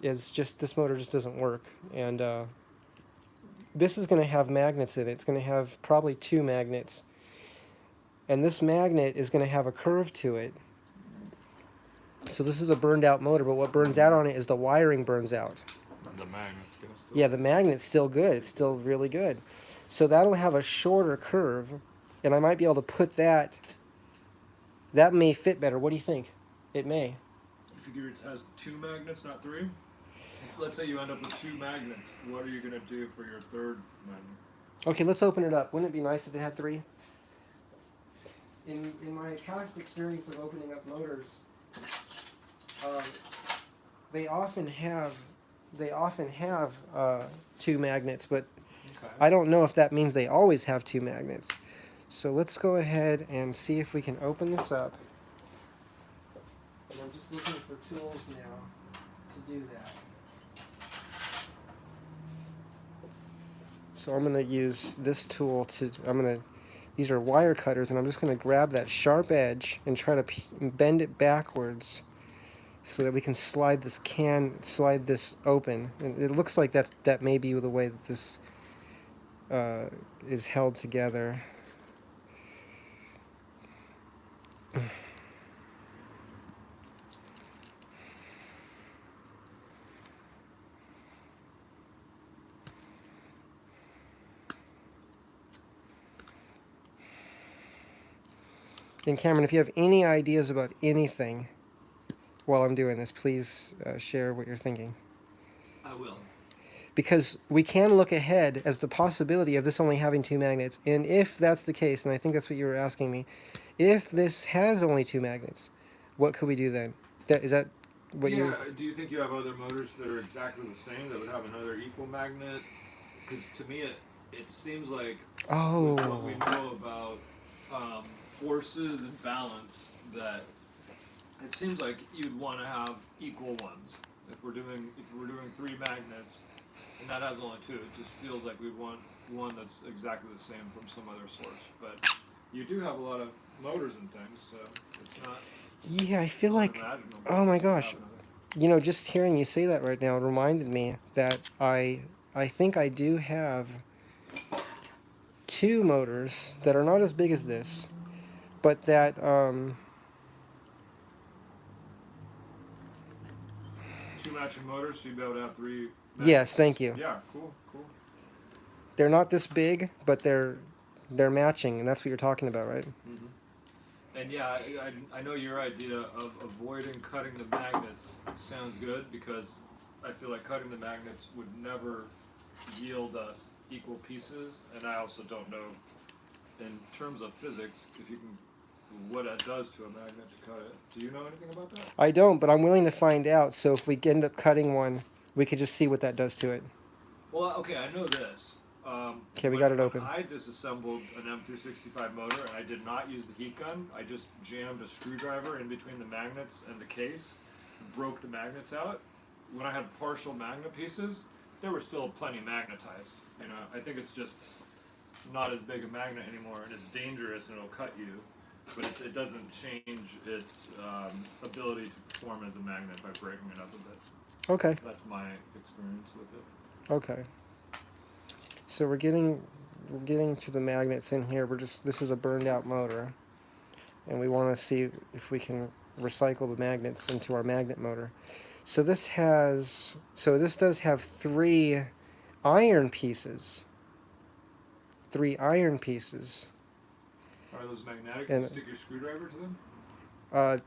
is just, this motor just doesn't work. And this is going to have magnets in it. It's going to have probably 2 magnets. And this magnet is going to have a curve to it. So this is a burned out motor, but what burns out on it is the wiring burns out. The magnet's going to still. Yeah, the magnet's still good. It's still really good. So that'll have a shorter curve, and I might be able to put that. That may fit better. What do you think? It may. You figure it has 2 magnets, not 3? Let's say you end up with 2 magnets. What are you going to do for your third magnet? Okay, let's open it up. Wouldn't it be nice if it had 3? In my past experience of opening up motors, they often have 2 magnets, but Okay. I don't know if that means they always have 2 magnets. So let's go ahead and see if we can open this up. And I'm just looking for tools now to do that. So I'm going to use this tool to, these are wire cutters, and I'm just going to grab that sharp edge and try to bend it backwards so that we can slide this open. And it looks like that may be the way that this is held together. And Cameron, if you have any ideas about anything while I'm doing this, please share what you're thinking. I will. Because we can look ahead as the possibility of this only having 2 magnets. And if that's the case, and I think that's what you were asking me, if this has only 2 magnets, what could we do then? Is that what you... Do you think you have other motors that are exactly the same that would have another equal magnet? Because to me it seems like with what we know about forces and balance, that it seems like you'd want to have equal ones. If we're doing 3 magnets and that has only 2, it just feels like we want one that's exactly the same from some other source. But you do have a lot of motors and things, so it's not. Yeah, I feel like, oh my gosh, you know, just hearing you say that right now reminded me that I think I do have 2 motors that are not as big as this, but that 2 matching motors, so you'd be able to have 3 matching. Yes, thank you. Yeah, cool. They're not this big, but they're matching, and that's what you're talking about, right? Mm-hmm. And yeah, I know your idea of avoiding cutting the magnets sounds good, because I feel like cutting the magnets would never yield us equal pieces, and I also don't know in terms of physics if you can what that does to a magnet to cut it. Do you know anything about that? I don't, but I'm willing to find out. So if we end up cutting one, we could just see what that does to it. Well, okay, I know this. Okay, we got it open. I disassembled an M365 motor, and I did not use the heat gun. I just jammed a screwdriver in between the magnets and the case, broke the magnets out. When I had partial magnet pieces, they were still plenty magnetized. You know, I think it's just not as big a magnet anymore, and it's dangerous, and it'll cut you. But it doesn't change its ability to perform as a magnet by breaking it up a bit. Okay. That's my experience with it. Okay. So we're getting to the magnets in here. This is a burned out motor, and we want to see if we can recycle the magnets into our magnet motor. So this does have 3 iron pieces. 3 iron pieces. Are those magnetic? And- You stick your screwdriver to them?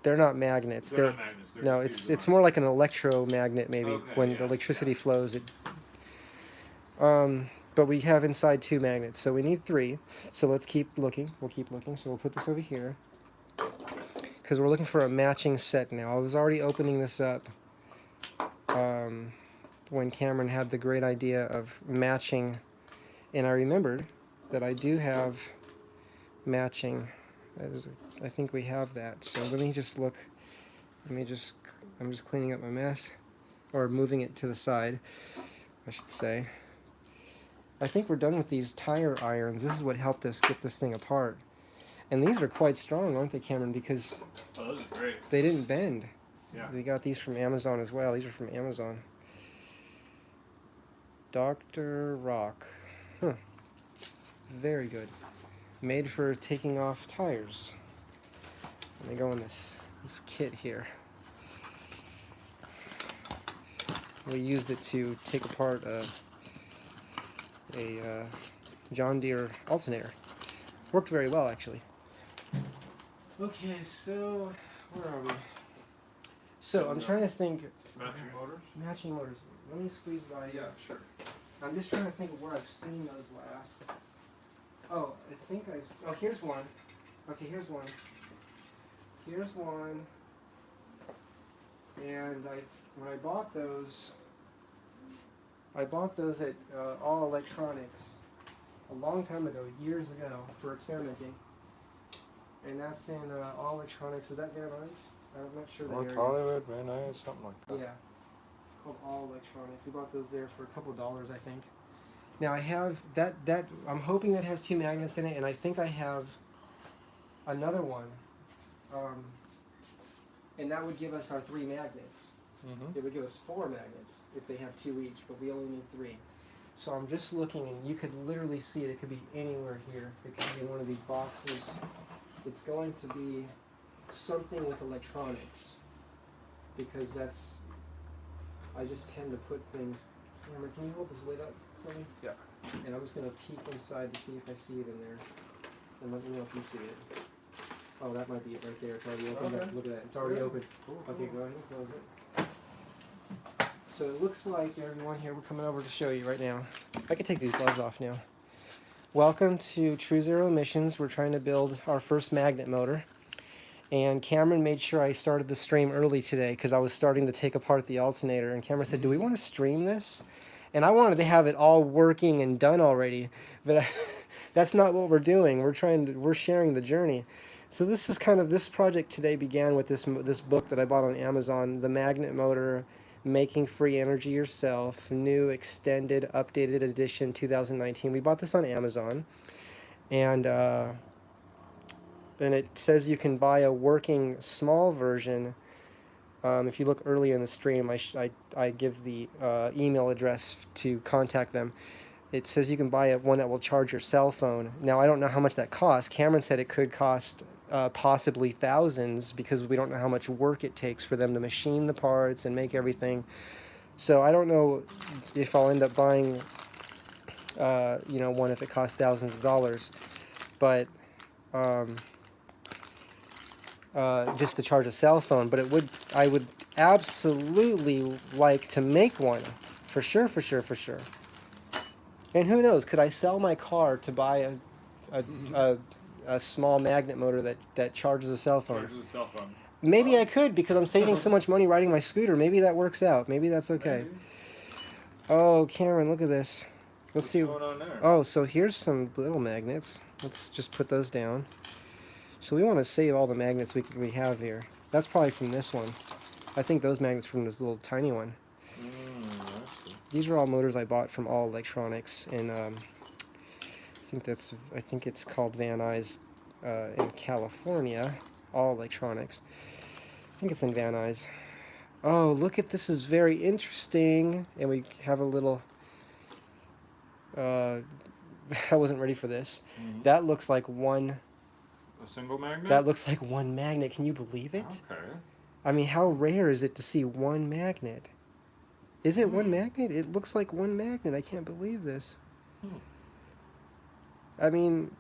They're not magnets. They're not magnets. They're No, just it's pieces of more like an electromagnet maybe. Okay, When yeah, the electricity yeah. flows, it. But we have inside 2 magnets, so we need 3. So let's keep looking. We'll keep looking. So we'll put this over here because we're looking for a matching set now. I was already opening this up when Cameron had the great idea of matching, and I remembered that I do have matching. I think we have that. So let me just look. I'm just cleaning up my mess, or moving it to the side, I should say. I think we're done with these tire irons. This is what helped us get this thing apart. And these are quite strong, aren't they, Cameron? Because Oh, those are great. they didn't bend. Yeah. We got these from Amazon as well. These are from Amazon. Dr. Rock. Huh. Very good. Made for taking off tires. Let me go in this kit here. We used it to take apart a John Deere Alternator. Worked very well, actually. Okay, so where are we? So I'm trying to think. Matching motors? Matching motors. Let me squeeze by. Yeah, sure. I'm just trying to think of where I've seen those last. Oh, I think oh, here's one. Okay, here's one. Here's one. And when I bought those at All Electronics a long time ago, years ago, for experimenting. And that's in All Electronics. Is that Van Nuys? I'm not sure. North Hollywood, Van Nuys, something like that. Yeah. It's called All Electronics. We bought those there for a couple dollars, I think. Now I have that I'm hoping that has 2 magnets in it, and I think I have another one. And that would give us our 3 magnets. Mm-hmm. It would give us 4 magnets if they have 2 each, but we only need 3. So I'm just looking, and you could literally see it. It could be anywhere here. It could be in one of these boxes. It's going to be something with electronics, because I just tend to put things. Cameron, can you hold this lid up for me? Yeah. And I'm just going to peek inside to see if I see it in there. And let me know if you see it. Oh, that might be it right there. It's already opened up. Okay. Look at that. It's already Good. open. Cool, Okay, cool. go ahead and close it. So it looks like everyone here, we're coming over to show you right now. I could take these gloves off now. Welcome to True Zero Emissions. We're trying to build our first magnet motor. And Cameron made sure I started the stream early today because I was starting to take apart the alternator. And Cameron said, do we want to stream this? And I wanted to have it all working and done already. But that's not what we're doing. We're sharing the journey. So this is this project today began with this book that I bought on Amazon, The Magnet Motor, Making Free Energy Yourself, new extended updated edition 2019. We bought this on Amazon, and it says you can buy a working small version. If you look earlier in the stream, I give the email address to contact them. It says you can buy one that will charge your cell phone. Now I don't know how much that costs. Cameron said it could cost possibly thousands, because we don't know how much work it takes for them to machine the parts and make everything. So I don't know if I'll end up buying one if it costs thousands of dollars, but just to charge a cell phone. But I would absolutely like to make one, for sure. And who knows, could I sell my car to buy a small magnet motor that charges a cell phone? Charges a cell phone. Maybe I could, because I'm saving so much money riding my scooter. Maybe that works out. Maybe that's okay. Maybe. Oh, Cameron, look at this. Let's see. What's going on there? Oh, so here's some little magnets. Let's just put those down. So we want to save all the magnets we have here. That's probably from this one. I think those magnets from this little tiny one. I see. These are all motors I bought from All Electronics, and I think it's called Van Nuys in California. All Electronics. I think it's in Van Nuys. Oh, look at this! Is very interesting, and we have a little. I wasn't ready for this. Mm-hmm. That looks like one. A single magnet? That looks like one magnet. Can you believe it? Okay. I mean, how rare is it to see one magnet? Is it one magnet? It looks like one magnet. I can't believe this. Hmm. I mean,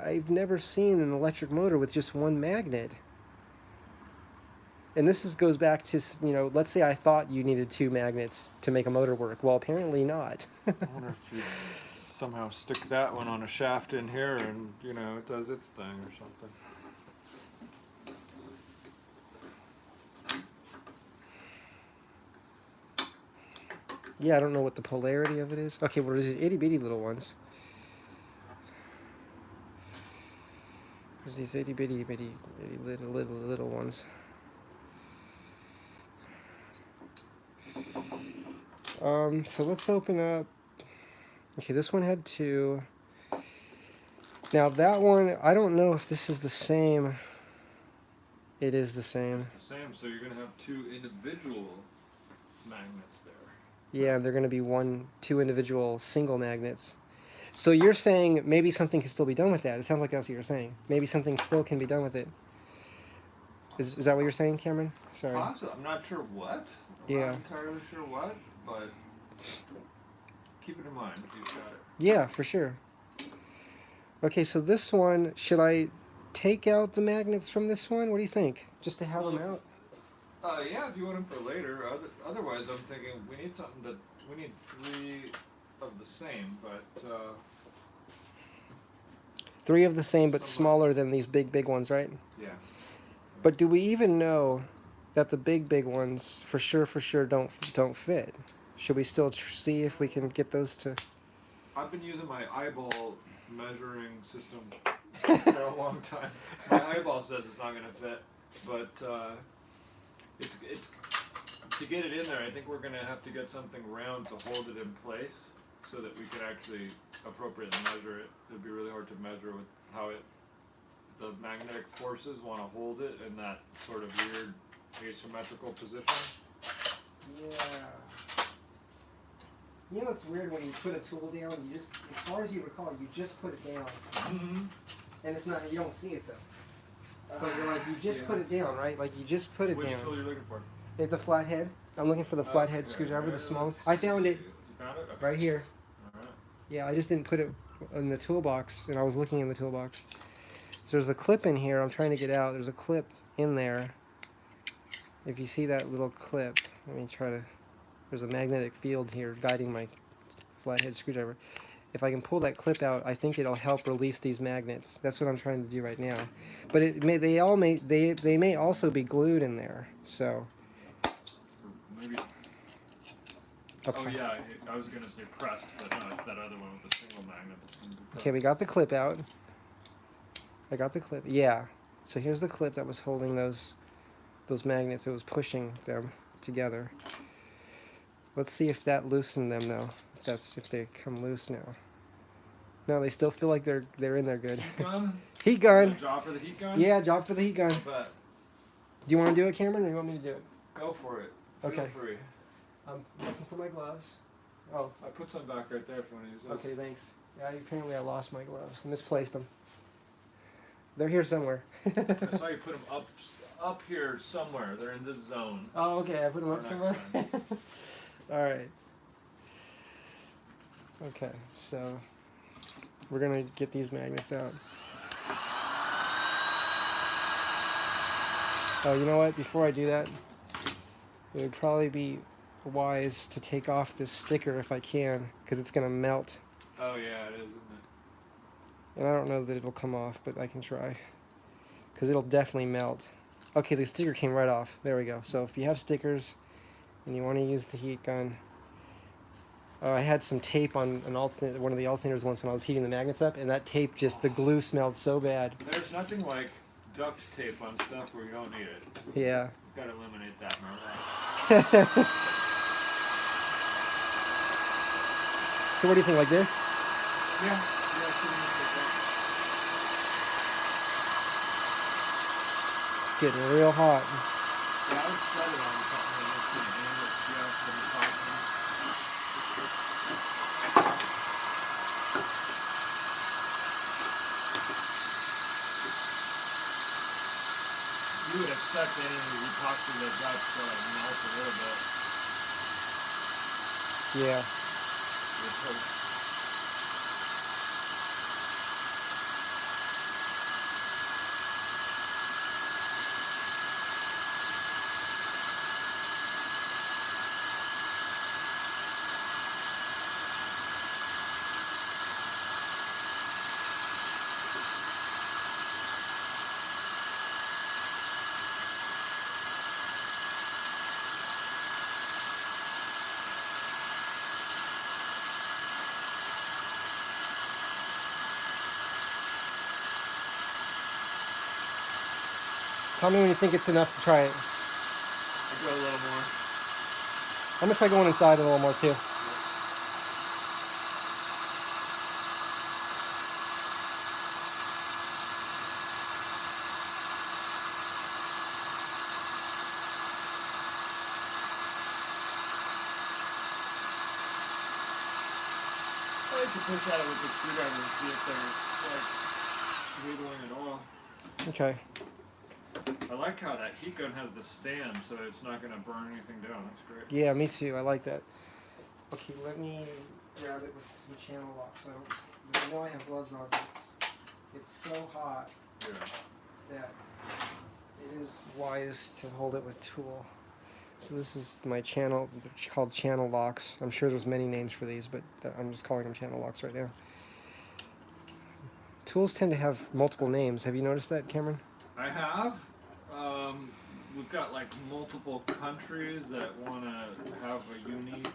I've never seen an electric motor with just one magnet. And this goes back to, let's say I thought you needed 2 magnets to make a motor work. Well, apparently not. I wonder if you somehow stick that one on a shaft in here and, it does its thing or something. Yeah, I don't know what the polarity of it is. Okay, well, there's these itty bitty little ones. There's these itty bitty little ones. So let's open up. Okay, this one had 2. Now that one, I don't know if this is the same. It is the same. It's the same, so you're going to have 2 individual magnets there. Yeah, they're going to be 2 individual single magnets. So you're saying maybe something can still be done with that. It sounds like that's what you're saying. Maybe something still can be done with it. Is that what you're saying, Cameron? Sorry. Possibly. I'm not sure what. Yeah. Not entirely sure what, but keep it in mind. You've got it. Yeah, for sure. Okay, so this one, should I take out the magnets from this one? What do you think? Just to have them out? Yeah, if you want them for later. Otherwise, I'm thinking we need 3 of the same, but 3 of the same, but smaller than these big ones, right? yeah. But do we even know that the big ones for sure don't fit? Should we still see if we can get those to? I've been using my eyeball measuring system for a long time. My eyeball says it's not going to fit, but it's to get it in there. I think we're going to have to get something round to hold it in place so that we can actually appropriately measure it. It'd be really hard to measure with how the magnetic forces want to hold it in that sort of weird asymmetrical position. Yeah. You know it's weird when you put a tool down, you just, as far as you recall, you just put it down. Mm-hmm. And it's not, you don't see it though. So you're like, you just put it down, right? Like you just put it Which down. tool are you looking for? The flathead. I'm looking for the flathead screwdriver, the small. I found it You found it? Okay. right here. Alright. Yeah, I just didn't put it in the toolbox, and I was looking in the toolbox. So there's a clip in here. I'm trying to get out. There's a clip in there. If you see that little clip, let me try to. There's a magnetic field here guiding my flathead screwdriver. If I can pull that clip out, I think it'll help release these magnets. That's what I'm trying to do right now. But they may also be glued in there. So. Maybe. Okay. Oh yeah, I was gonna say pressed, but no, it's that other one with the single magnet. Okay, we got the clip out. I got the clip. Yeah. So here's the clip that was holding those magnets. It was pushing them together. Let's see if that loosened them though. If they come loose now. No, they still feel like they're in there good. Heat gun? Heat gun. Job for the heat gun? Yeah, job for the heat gun. But Do you want to do it, Cameron, or you want me to do it? go for it. Okay. Feel free. I'm looking for my gloves. Oh, I put some back right there if you want to use those. okay, thanks. Yeah, apparently I lost my gloves. I misplaced them. They're here somewhere. I saw you put them up here somewhere. They're in this zone. Oh, okay. I put them Or up next somewhere. time. All right. Okay, so we're gonna get these magnets out. Oh, you know what? Before I do that, it would probably be wise to take off this sticker if I can, because it's gonna melt. Oh yeah, it is, isn't it? And I don't know that it'll come off, but I can try. Because it'll definitely melt. Okay, the sticker came right off. There we go. So if you have stickers and you want to use the heat gun, I had some tape on one of the alternators once when I was heating the magnets up, and that tape the glue smelled so bad. There's nothing like duct tape on stuff where you don't need it. Yeah. You've got to eliminate that in our life. So what do you think, like this? Yeah. It's getting real hot. Yeah, I would set it on something that makes it aim it just to the top. You would expect anything you talk to the Dutch to melt a little bit. Yeah. Tell me when you think it's enough to try it. I go a little more. I'm gonna try going inside a little more too. I like to push at it with the screwdriver and see if they're like wiggling at all. Okay. I like how that heat gun has the stand, so it's not going to burn anything down. That's great. Yeah, me too. I like that. Okay, let me grab it with some channel lock. So I know I have gloves on, but it's so hot Yeah. that it is wise to hold it with tool. So this is my channel. They're called channel locks. I'm sure there's many names for these, but I'm just calling them channel locks right now. Tools tend to have multiple names. Have you noticed that, Cameron? I have. We've got like multiple countries that want to have a unique.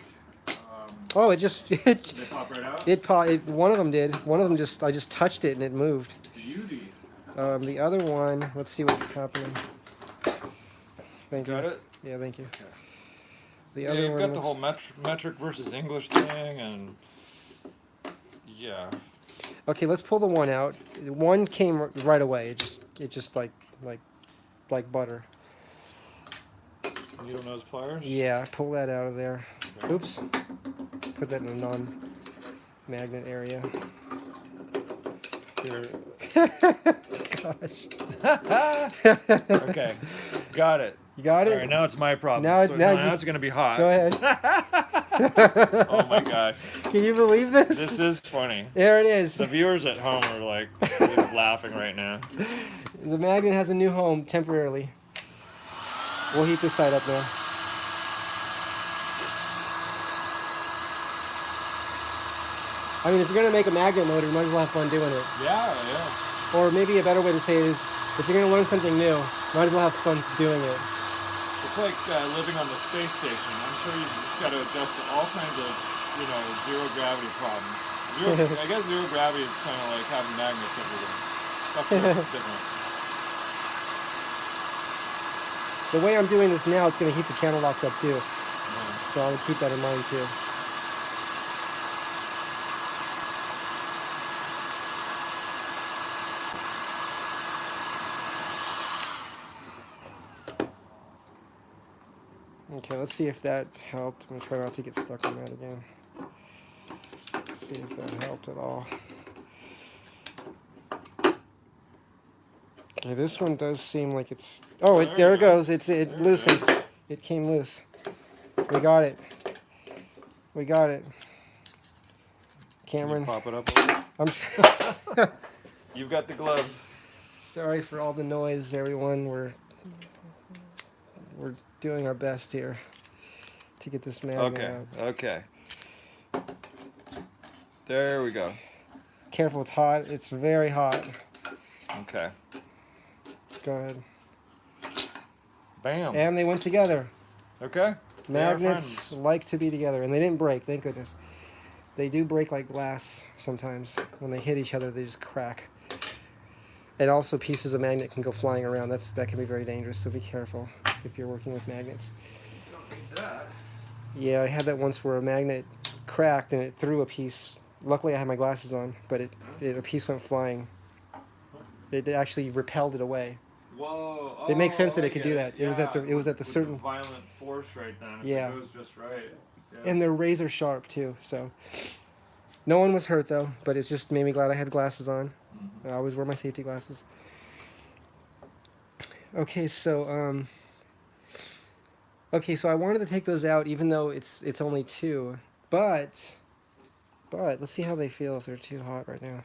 Oh, it just They pop right out. one of them did. One of them I just touched it and it moved. Beauty. The other one, let's see what's happening. Thank you. Got it? Yeah, thank you. Okay. The Yeah, other you've one got the looks- whole metric versus English thing, and yeah. Okay, let's pull the one out. One came right away. It just like butter. Needle nose pliers? Yeah, pull that out of there. Okay. Oops. Put that in a non-magnet area. Here. Gosh. Okay, got it. You got it? All right, now it's my problem. Now- so now now you- it's gonna be hot. Go ahead. Oh my gosh, Can you believe this? this is funny. There it is. The viewers at home are like really laughing right now. The magnet has a new home temporarily. We'll heat this side up now. I mean, if you're going to make a magnet motor, you might as well have fun doing it. Yeah, yeah. Or maybe a better way to say it is, if you're going to learn something new, might as well have fun doing it. It's like living on the space station. I'm sure you've just got to adjust to all kinds of, zero gravity problems. I guess zero gravity is kind of like having magnets everywhere. Stuff that's different. The way I'm doing this now, it's going to heat the channel locks up too. Yeah. So I'll keep that in mind too. Okay, let's see if that helped. I'm going to try not to get stuck on that again. Let's see if that helped at all. Okay, this one does seem like it's... Oh, there it goes. It loosened. It came loose. We got it. We got it. Can you Cameron, pop it up a little? I'm You've got the gloves. sorry for all the noise, everyone. We're doing our best here to get this magnet Okay, out. okay. There we go. Careful, it's hot. It's very hot. Okay. Go ahead. Bam. And they went together. Okay. They are Magnets like to be together, and they didn't break, thank goodness. They do break like glass sometimes. When they hit each other, they just crack. And also pieces of magnet can go flying around. That can be very dangerous, so be careful if you're working with magnets. Don't need that. Yeah, I had that once where a magnet cracked and it threw a piece. Luckily I had my glasses on, but a piece went flying. It actually repelled it away. Whoa! It makes sense that I it could get do that. It was at the with certain, the violent force right then. If Yeah. It goes just right. Yeah. and they're razor sharp too. So no one was hurt though, but it just made me glad I had glasses on. Mhm. I always wear my safety glasses. Okay, so I wanted to take those out, even though it's only two. But let's see how they feel if they're too hot right now.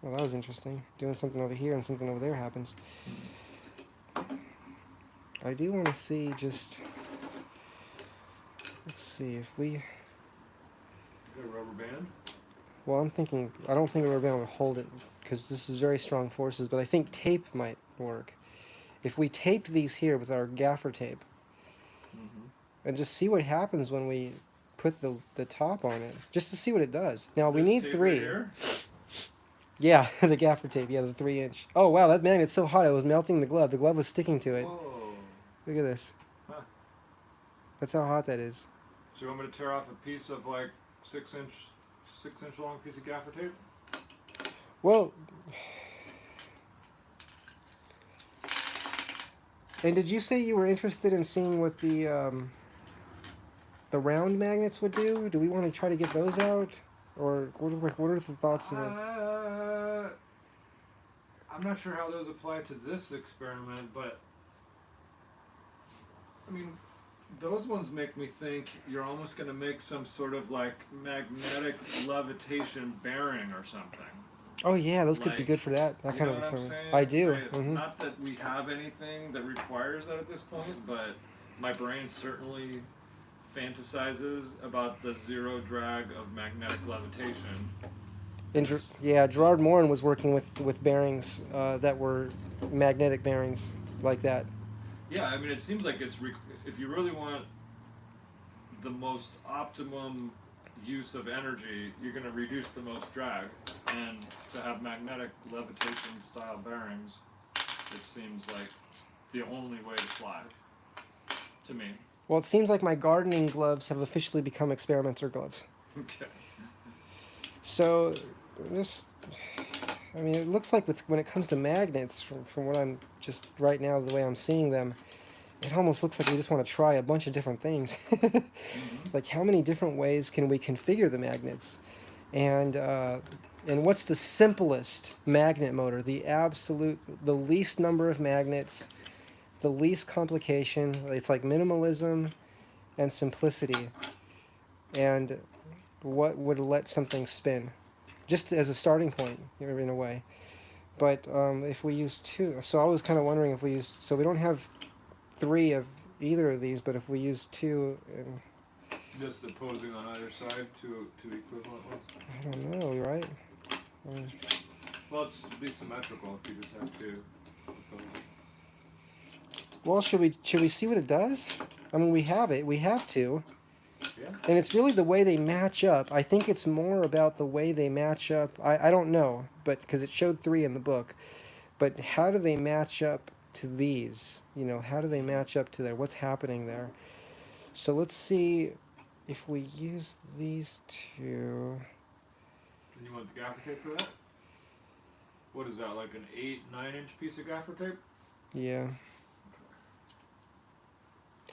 Well, that was interesting. Doing something over here and something over there happens. I do want to see just... Let's see if we... Got a rubber band? Well, I'm thinking... I don't think a rubber band would hold it, because this is very strong forces, but I think tape might work. If we tape these here with our gaffer tape, and just see what happens when we put the top on it, just to see what it does. Now, we This need tape 3. right here? Yeah, the gaffer tape, yeah, the 3-inch. Oh, wow, that magnet's so hot, it was melting the glove. The glove was sticking to it. Whoa. Look at this. Huh. That's how hot that is. So you want me to tear off a piece of like 6-inch long piece of gaffer tape? Well, and did you say you were interested in seeing what the round magnets would do? Do we want to try to get those out? Or what are the thoughts of it? I'm not sure how those apply to this experiment, but I mean, those ones make me think you're almost going to make some sort of like magnetic levitation bearing or something. Oh yeah, those could be Like, good for that You kind know of what I'm experiment. saying? I do. Right? Mhm. Not that we have anything that requires that at this point, but my brain certainly fantasizes about the zero drag of magnetic levitation. And yeah, Gerard Morin was working with bearings that were magnetic bearings like that. Yeah, I mean, it seems like if you really want the most optimum use of energy, you're going to reduce the most drag, and to have magnetic levitation style bearings, it seems like the only way to fly, to me. Well, it seems like my gardening gloves have officially become experimenter gloves. Okay. So, just, I mean, it looks like when it comes to magnets, from what I'm just right now, the way I'm seeing them, it almost looks like we just want to try a bunch of different things. Like, how many different ways can we configure the magnets? And what's the simplest magnet motor? The least number of magnets, the least complication. It's like minimalism and simplicity. And what would let something spin? Just as a starting point, in a way. But if we use 2, so I was kind of wondering if we use, so we don't have 3 of either of these, but if we use 2, and Just opposing on either side, two equivalent ones? I don't know, right? Well, it's be symmetrical if you just have two opposing. Well, should we see what it does? I mean, we have 2. Yeah. And it's really the way they match up. I think it's more about the way they match up. I don't know, but because it showed 3 in the book. But how do they match up to these? You know, how do they match up to there? What's happening there? So let's see if we use these 2. And you want the gaffer tape for that? What is that, like an 8-9-inch piece of gaffer tape? Yeah.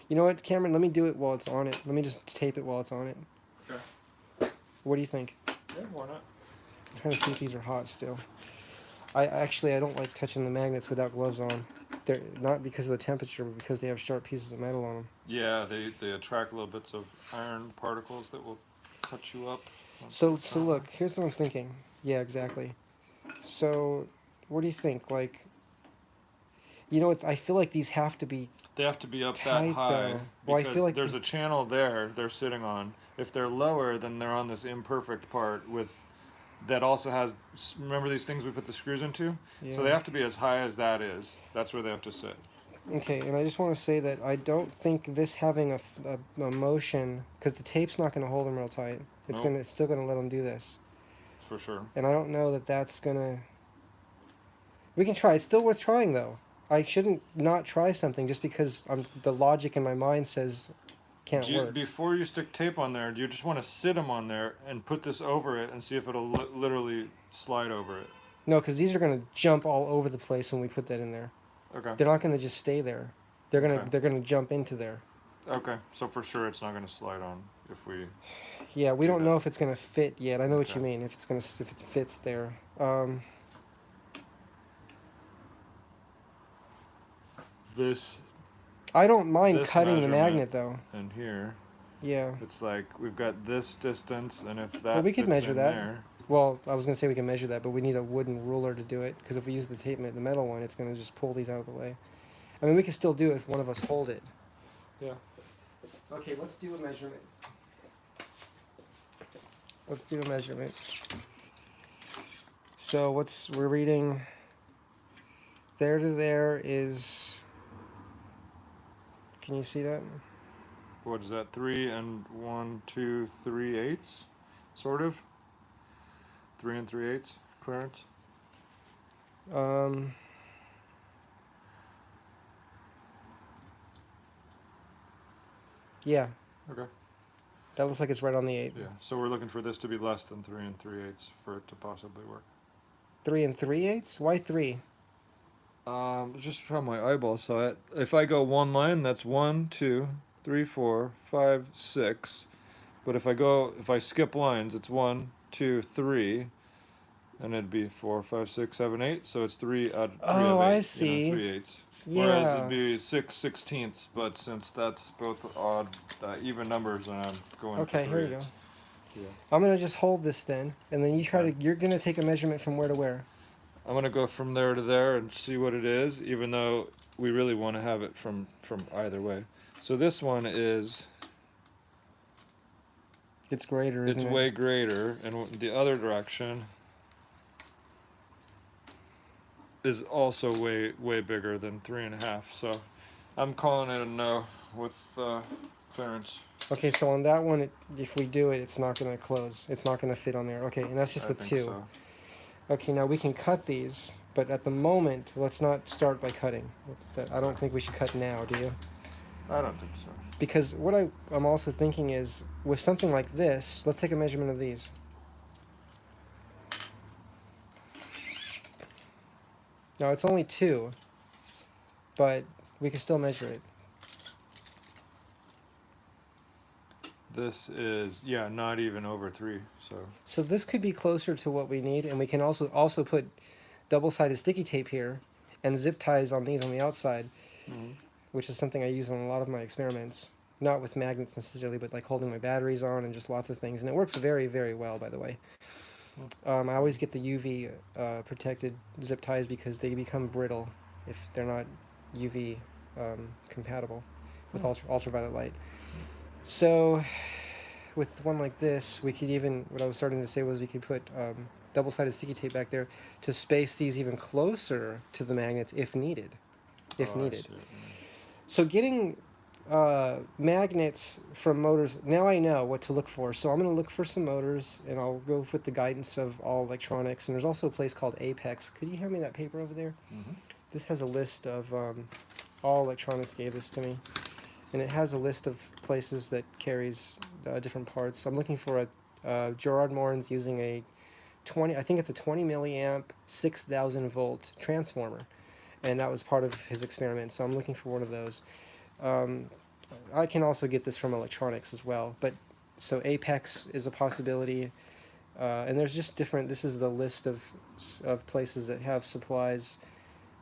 You know what, Cameron? Let me do it while it's on it. Let me just tape it while it's on it. Okay. What do you think? Yeah, why not? I'm trying to see if these are hot still. I don't like touching the magnets without gloves on. They're not because of the temperature, but because they have sharp pieces of metal on them. Yeah, they attract little bits of iron particles that will cut you up. So look, here's what I'm thinking. Yeah, exactly. So, what do you think? Like, you know what? I feel like these have to be. They have to be up Tight, that high though. Well, I because feel like there's a channel there they're sitting on. If they're lower, then they're on this imperfect part with that also has. Remember these things we put the screws into? Yeah. So they have to be as high as that is. That's where they have to sit. Okay, and I just want to say that I don't think this having a motion, because the tape's not going to hold them real tight. It's still going to let them do this. For sure. And I don't know that that's going to. We can try. It's still worth trying, though. I shouldn't not try something just because the logic in my mind says can't work. Before you stick tape on there, do you just want to sit them on there and put this over it and see if it'll literally slide over it? No, because these are going to jump all over the place when we put that in there. Okay. They're not going to just stay there. They're gonna jump into there. Okay, so for sure it's not going to slide on if we. Yeah, we do don't that. know if it's going to fit yet. I know what Okay. you mean. If it fits there. This I don't mind This cutting the measurement. magnet though. and here Yeah. It's like we've got this distance, and if that Well, we could fits measure in that. there, Well, I was gonna say we can measure that, but we need a wooden ruler to do it. Because if we use the metal one, it's gonna just pull these out of the way. I mean, we can still do it if one of us hold it. yeah. Okay, let's do a measurement. Let's do a measurement. So we're reading. There to there is. Can you see that? What is that? 3 and 1, 2, 3/8, sort of. 3 and 3/8 clearance. Um. Yeah, Okay. that looks like it's right on the 8. Yeah. So we're looking for this to be less than 3 and 3/8 for it to possibly work. 3 and 3/8? Why 3? Just how my eyeball saw it. If I go one line, that's 1, 2, 3, 4, 5, 6. But if I skip lines, it's 1, 2, 3, and it'd be 4, 5, 6, 7, 8. So it's 3 out of 3 Oh, of 8. I see. 3/8. Yeah. Whereas it'd be 6/16. But since that's both odd, even numbers, and I'm going. Okay, for here you 3/8. go. Yeah. I'm gonna just hold this then, and then you're gonna take a measurement from where to where. I'm gonna go from there to there and see what it is, even though we really want to have it from either way. So this one is It's greater, isn't it's it? way greater, and the other direction is also way bigger than 3.5. So I'm calling it a no with clearance. Okay, so on that one, if we do it, it's not gonna close. It's not gonna fit on there. Okay, and that's just I with think 2. so. Okay, now we can cut these, but at the moment, let's not start by cutting. I don't think we should cut now, do you? I don't think so. Because what I'm also thinking is, with something like this, let's take a measurement of these. Now, it's only 2, but we can still measure it. This is not even over 3. So this could be closer to what we need, and we can also put double-sided sticky tape here and zip ties on these on the outside, which is something I use on a lot of my experiments. Not with magnets necessarily, but like holding my batteries on and just lots of things. And it works very, very well, by the way. I always get the UV protected zip ties because they become brittle if they're not UV compatible with ultraviolet light. So with one like this, we could even, what I was starting to say was we could put double-sided sticky tape back there to space these even closer to the magnets if needed. So getting magnets from motors, now I know what to look for. So I'm going to look for some motors, and I'll go with the guidance of All Electronics. And there's also a place called Apex. Could you hand me that paper over there? This has a list of, All Electronics gave this to me. And it has a list of places that carries different parts. I'm looking for a Gerard Morin's using a 20 milliamp 6,000 volt transformer, and that was part of his experiment. So I'm looking for one of those. I can also get this from electronics as well, but so Apex is a possibility, and there's just different. This is the list of places that have supplies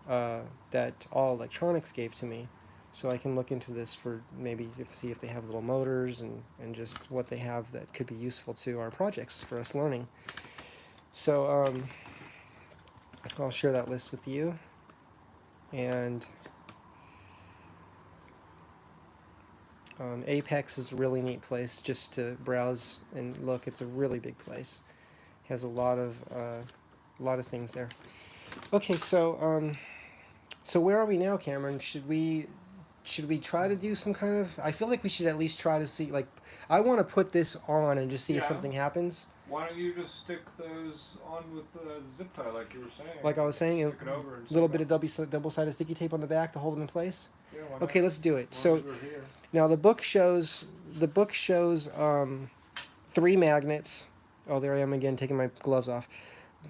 that All Electronics gave to me. So I can look into this for maybe see if they have little motors and just what they have that could be useful to our projects for us learning. So I'll share that list with you. And Apex is a really neat place just to browse and look. It's a really big place. It has a lot of things there. Okay, so so where are we now, Cameron? Should we try to do some kind of... I feel like we should at least try to see, like, I want to put this on and just see if something happens. Why don't you just stick those on with the zip tie like you were saying? Like I was saying, Stick it over and a little bit of double-sided sticky tape on the back to hold them in place. Yeah, why not? Okay, let's do it. As long So as we're here. now the book shows 3 magnets. Oh, there I am again, taking my gloves off.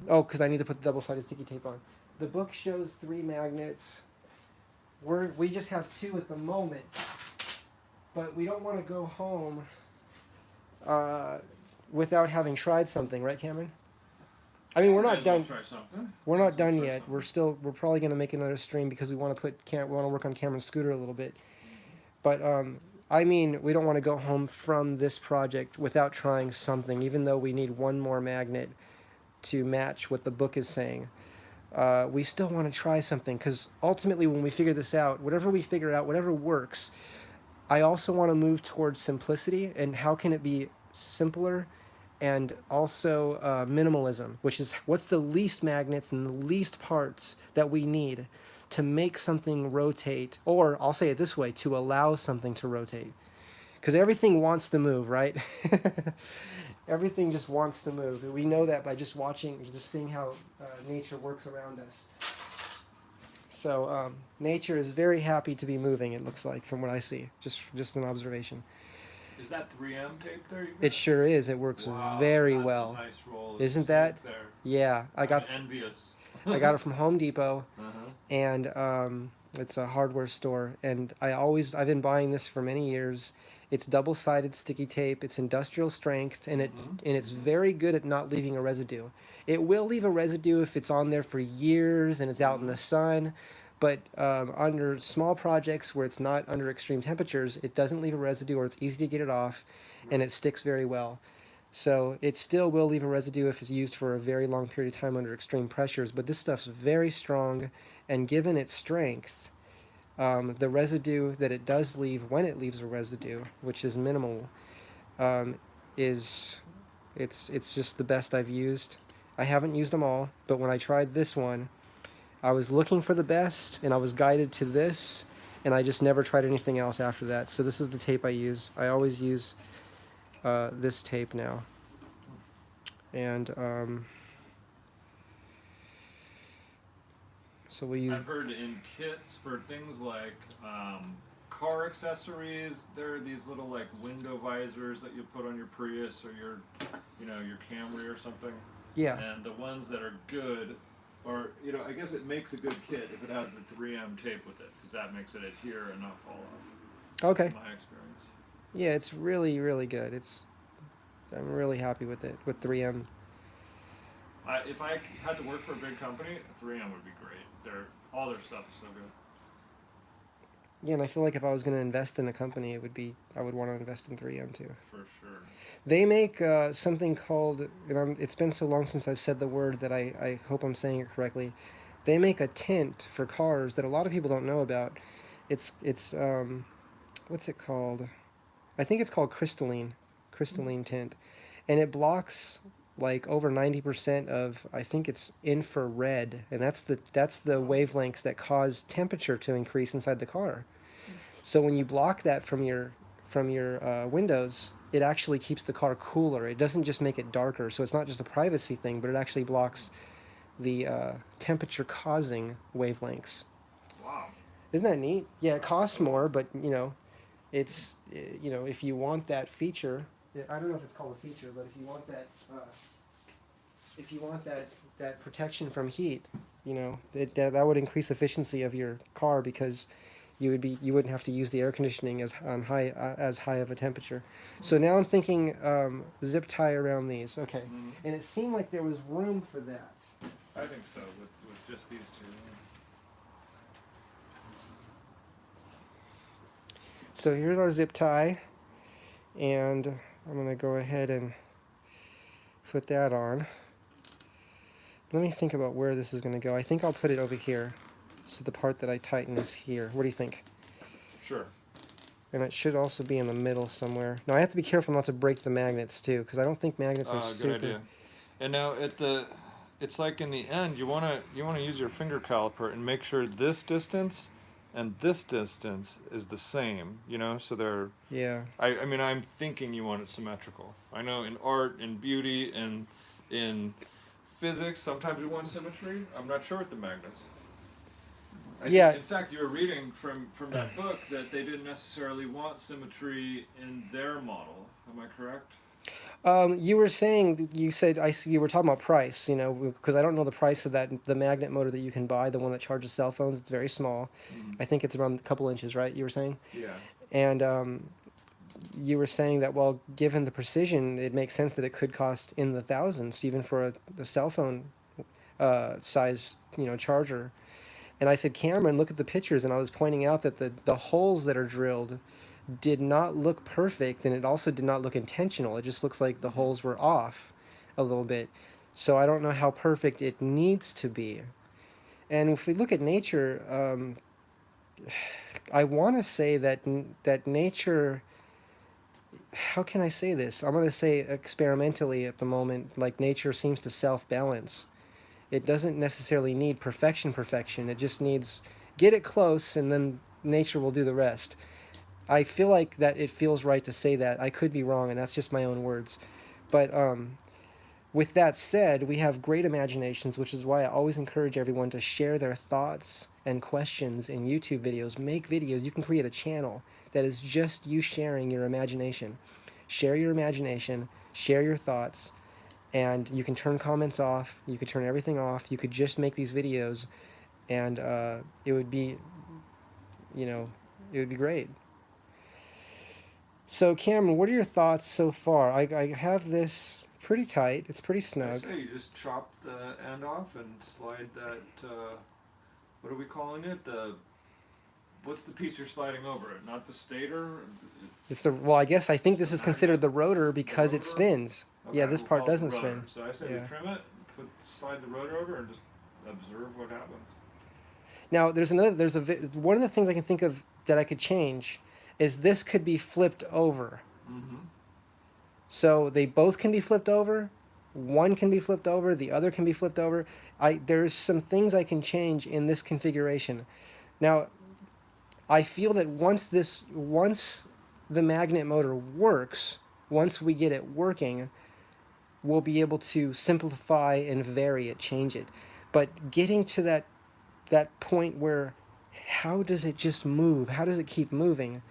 Oh, because I need to put the double-sided sticky tape on. The book shows 3 magnets. We just have 2 at the moment, but we don't want to go home without having tried something, right, Cameron? I mean, we're not done. Try something. We're not done yet. We're probably going to make another stream because we want to work on Cameron's scooter a little bit. But I mean, we don't want to go home from this project without trying something, even though we need one more magnet to match what the book is saying. We still want to try something because ultimately, when we figure this out, whatever we figure out, whatever works, I also want to move towards simplicity and how can it be simpler and also minimalism, which is what's the least magnets and the least parts that we need to make something rotate, or I'll say it this way, to allow something to rotate. Because everything wants to move, right? Everything just wants to move. We know that by just watching, just seeing how nature works around us. So nature is very happy to be moving, it looks like, from what I see. Just an observation. Is that 3M tape there? It sure is. It works very that's well. A nice roll of Isn't that? tape there. Yeah, I'm envious. I got it from Home Depot, Uh-huh. and it's a hardware store. And I've been buying this for many years. It's double-sided sticky tape. It's industrial strength, and it's very good at not leaving a residue. It will leave a residue if it's on there for years and it's out in the sun. But under small projects where it's not under extreme temperatures, it doesn't leave a residue, or it's easy to get it off, and it sticks very well. So it still will leave a residue if it's used for a very long period of time under extreme pressures, but this stuff's very strong, and given its strength, the residue that it does leave when it leaves a residue, which is minimal, it's just the best I've used. I haven't used them all, but when I tried this one, I was looking for the best, and I was guided to this, and I just never tried anything else after that. So this is the tape I use. I always use this tape now. And so we use. I've heard in kits for things like car accessories, there are these little like window visors that you put on your Prius or your Camry or something. Yeah. And the ones that are good, or I guess it makes a good kit if it has the 3M tape with it, because that makes it adhere and not fall off. Okay. That's my experience. Yeah, it's really, really good. I'm really happy with it, with 3M. If I had to work for a big company, 3M would be great. All their stuff is so good. Yeah, and I feel like if I was going to invest in a company, I would want to invest in 3M too. For sure. They make something called, it's been so long since I've said the word that I hope I'm saying it correctly. They make a tint for cars that a lot of people don't know about. It's what's it called? I think it's called crystalline tint, and it blocks like over 90% of, I think it's infrared, and that's the wavelengths that cause temperature to increase inside the car. So when you block that from your windows, it actually keeps the car cooler. It doesn't just make it darker. So it's not just a privacy thing, but it actually blocks the temperature causing wavelengths. Wow. Isn't that neat? Yeah, it costs more, but it's if you want that feature, I don't know if it's called a feature, but if you want that protection from heat, that would increase efficiency of your car, because you wouldn't have to use the air conditioning as high of a temperature. So now I'm thinking zip tie around these. Okay, and it seemed like there was room for that. I think so, with just these two. So here's our zip tie, and I'm gonna go ahead and put that on. Let me think about where this is gonna go. I think I'll put it over here. So the part that I tighten is here. What do you think? Sure. And it should also be in the middle somewhere. Now I have to be careful not to break the magnets too, because I don't think magnets are super. Good idea. And now it's like in the end, you wanna use your finger caliper and make sure this distance and this distance is the same. So they're. Yeah. I mean, I'm thinking you want it symmetrical. I know in art, in beauty, and in physics, sometimes we want symmetry. I'm not sure with the magnets. Yeah. In fact, you were reading from that book that they didn't necessarily want symmetry in their model. Am I correct? You were saying, you were talking about price, because I don't know the price of the magnet motor that you can buy, the one that charges cell phones. It's very small. I think it's around a couple inches, right? You were saying? Yeah. And you were saying that, well, given the precision, it makes sense that it could cost in the thousands, even for a cell phone size, charger. And I said, Cameron, look at the pictures, and I was pointing out that the holes that are drilled, did not look perfect, and it also did not look intentional. It just looks like the holes were off a little bit. So I don't know how perfect it needs to be. And if we look at nature, I want to say that nature. How can I say this? I'm going to say experimentally at the moment, like nature seems to self-balance. It doesn't necessarily need perfection. It just needs get it close, and then nature will do the rest. I feel like that it feels right to say that. I could be wrong, and that's just my own words. But with that said, we have great imaginations, which is why I always encourage everyone to share their thoughts and questions in YouTube videos. Make videos. You can create a channel that is just you sharing your imagination. Share your imagination, share your thoughts, and you can turn comments off. You could turn everything off. You could just make these videos, and it would be, it would be great. So, Cameron, what are your thoughts so far? I have this pretty tight. It's pretty I snug. say you just chop the end off and slide that. What are we calling it? What's the piece you're sliding over it? Not the stator. Well, I think this is considered the rotor because it rotor? spins. Okay, Yeah, this we'll part call it the doesn't rotor. spin. So I say Yeah. we trim it, slide the rotor over, and just observe what happens. Now, one of the things I can think of that I could change is this could be flipped over. Mm-hmm. So they both can be flipped over. One can be flipped over. The other can be flipped over. There's some things I can change in this configuration. Now, I feel that once the magnet motor works, once we get it working, we'll be able to simplify and vary it, change it. But getting to that point where how does it just move? How does it keep moving?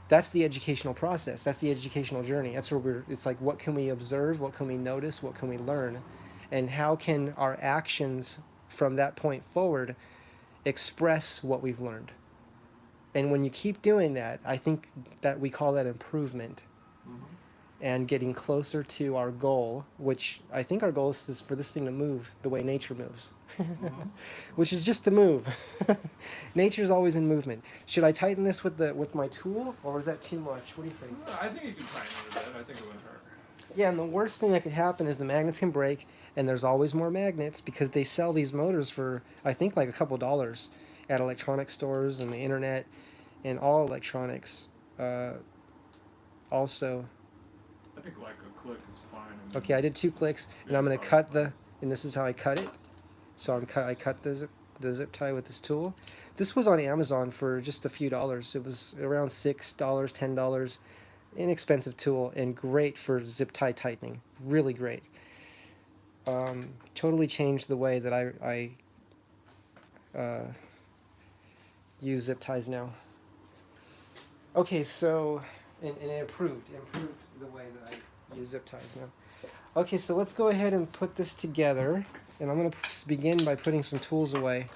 That's the educational process. That's the educational journey. That's where it's like, what can we observe? What can we notice? What can we learn? And how can our actions from that point forward express what we've learned? And when you keep doing that, I think that we call that improvement Mm-hmm. and getting closer to our goal, which I think our goal is for this thing to move the way nature moves, Mm-hmm. which is just to move. Nature's always in movement. Should I tighten this with my tool, or is that too much? What do you think? I think you can tighten it a bit. I think it wouldn't hurt. Yeah, and the worst thing that could happen is the magnets can break, and there's always more magnets because they sell these motors for, I think, like a couple dollars at electronic stores and the internet and all electronics. Also, I think like a click is fine. okay, I did 2 clicks, and I'm going to cut and this is how I cut it. So I cut the zip tie with this tool. This was on Amazon for just a few dollars. It was around $6, $10. Inexpensive tool and great for zip tie tightening. Really great. Totally changed the way that I use zip ties now. Okay, so and it improved the way that I use zip ties now. Okay, so let's go ahead and put this together, and I'm going to begin by putting some tools away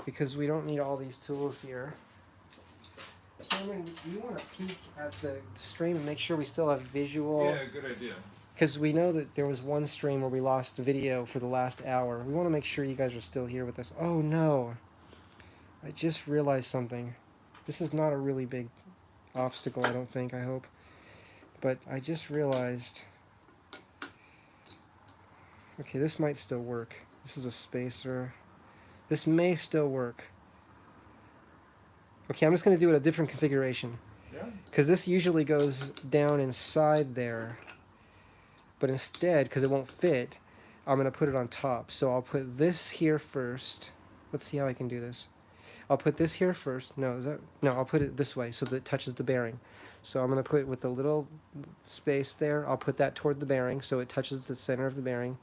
because we don't need all these tools here. Cameron, do you want to peek at the stream and make sure we still have visual? Yeah, good idea. Because we know that there was one stream where we lost video for the last hour. We want to make sure you guys are still here with us. Oh no, I just realized something. This is not a really big obstacle, I don't think, I hope. But I just realized... Okay, this might still work. This is a spacer. This may still work. Okay, I'm just going to do it a different configuration. Yeah. Because this usually goes down inside there. But instead, because it won't fit, I'm going to put it on top. So I'll put this here first. Let's see how I can do this. I'll put this here first. No, I'll put it this way so that it touches the bearing. So I'm going to put it with a little space there. I'll put that toward the bearing so it touches the center of the bearing.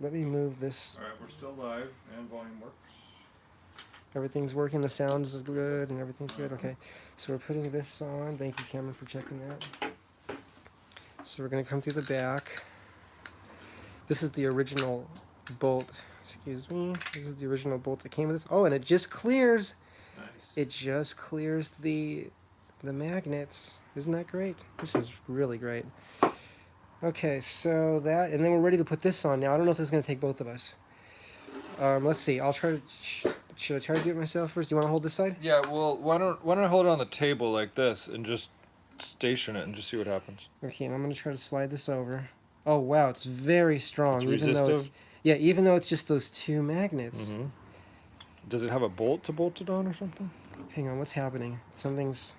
Let me move this. All right, we're still live and volume works. Everything's working, the sounds is good, and everything's good. Okay, so we're putting this on. Thank you, Cameron, for checking that. So we're going to come through the back. This is the original bolt. Excuse me. This is the original bolt that came with this. Oh, and it just clears. Nice. It just clears the magnets. Isn't that great? This is really great. Okay, so that, and then we're ready to put this on now. I don't know if this is going to take both of us. Let's see. I'll try to Should I try to do it myself first? Do you want to hold this side? Yeah, well, why don't I hold it on the table like this and just station it and just see what happens? Okay, and I'm gonna try to slide this over. Oh wow, it's very strong, It's even though it's resistive? even though it's just those two magnets. Mm-hmm. Does it have a bolt to bolt it on or something? Hang on, what's happening? Something's.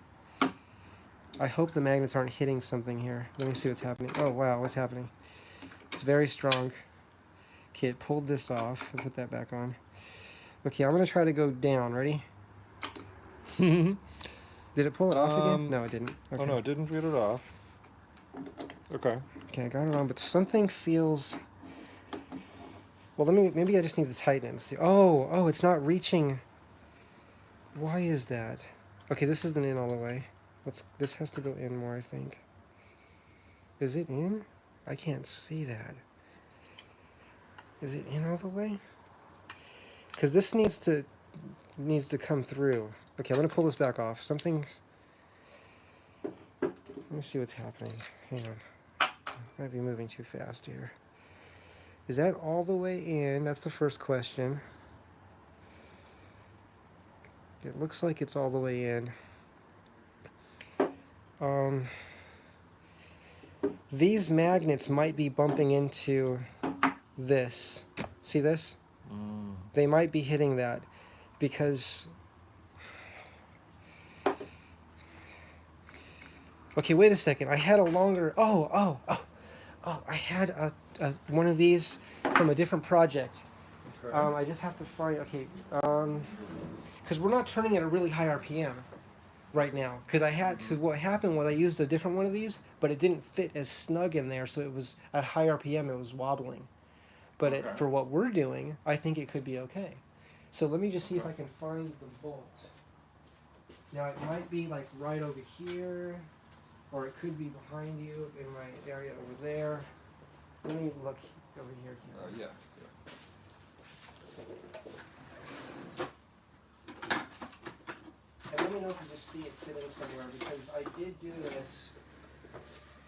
I hope the magnets aren't hitting something here. Let me see what's happening. Oh wow, what's happening? It's very strong. Okay, it pulled this off. I'll put that back on. Okay, I'm gonna try to go down. Ready? Did it pull it off again? No, it didn't. Okay. Oh no, it didn't get it off. Okay. Okay, I got it on, but something feels. Well, maybe I just need to tighten it and see. Oh, it's not reaching. Why is that? Okay, this isn't in all the way. This has to go in more, I think. Is it in? I can't see that. Is it in all the way? Because this needs to come through. Okay, I'm gonna pull this back off. Something's. Let me see what's happening. Hang on. Might be moving too fast here. Is that all the way in? That's the first question. It looks like it's all the way in. These magnets might be bumping into this. See this? Mm. They might be hitting that because... Okay, wait a second. I had a longer... Oh, I had one of these from a different project. Okay. I just have to find... Okay, because we're not turning at a really high RPM right now. Because what happened was I used a different one of these, but it didn't fit as snug in there, so it was at high RPM, it was wobbling. But Okay. for what we're doing, I think it could be okay. So let me just see if I can find the bolt. Now it might be like right over here, or it could be behind you in my area over there. Let me look over here. Yeah. And let me know if you just see it sitting somewhere, because I did do this,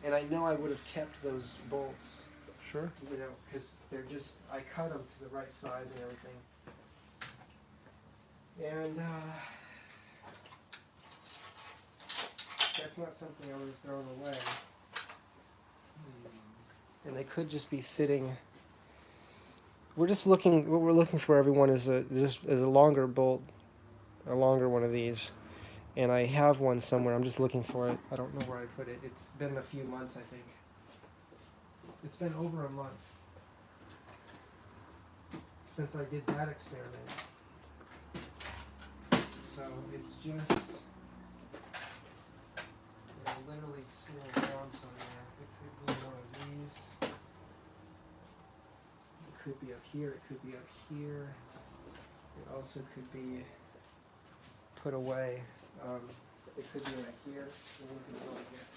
and I know I would have kept those bolts, Sure. you know, because they're just, I cut them to the right size and everything. And that's not something I would have thrown away. And they could just be sitting. We're just looking. What we're looking for, everyone, is a longer bolt, a longer one of these. And I have one somewhere. I'm just looking for it. I don't know where I put it. It's been a few months, I think. It's been over a month since I did that experiment. So it's just literally sitting around somewhere. It could be one of these. It could be up here. It could be up here. It also could be put away. It could be right here. It would be right here.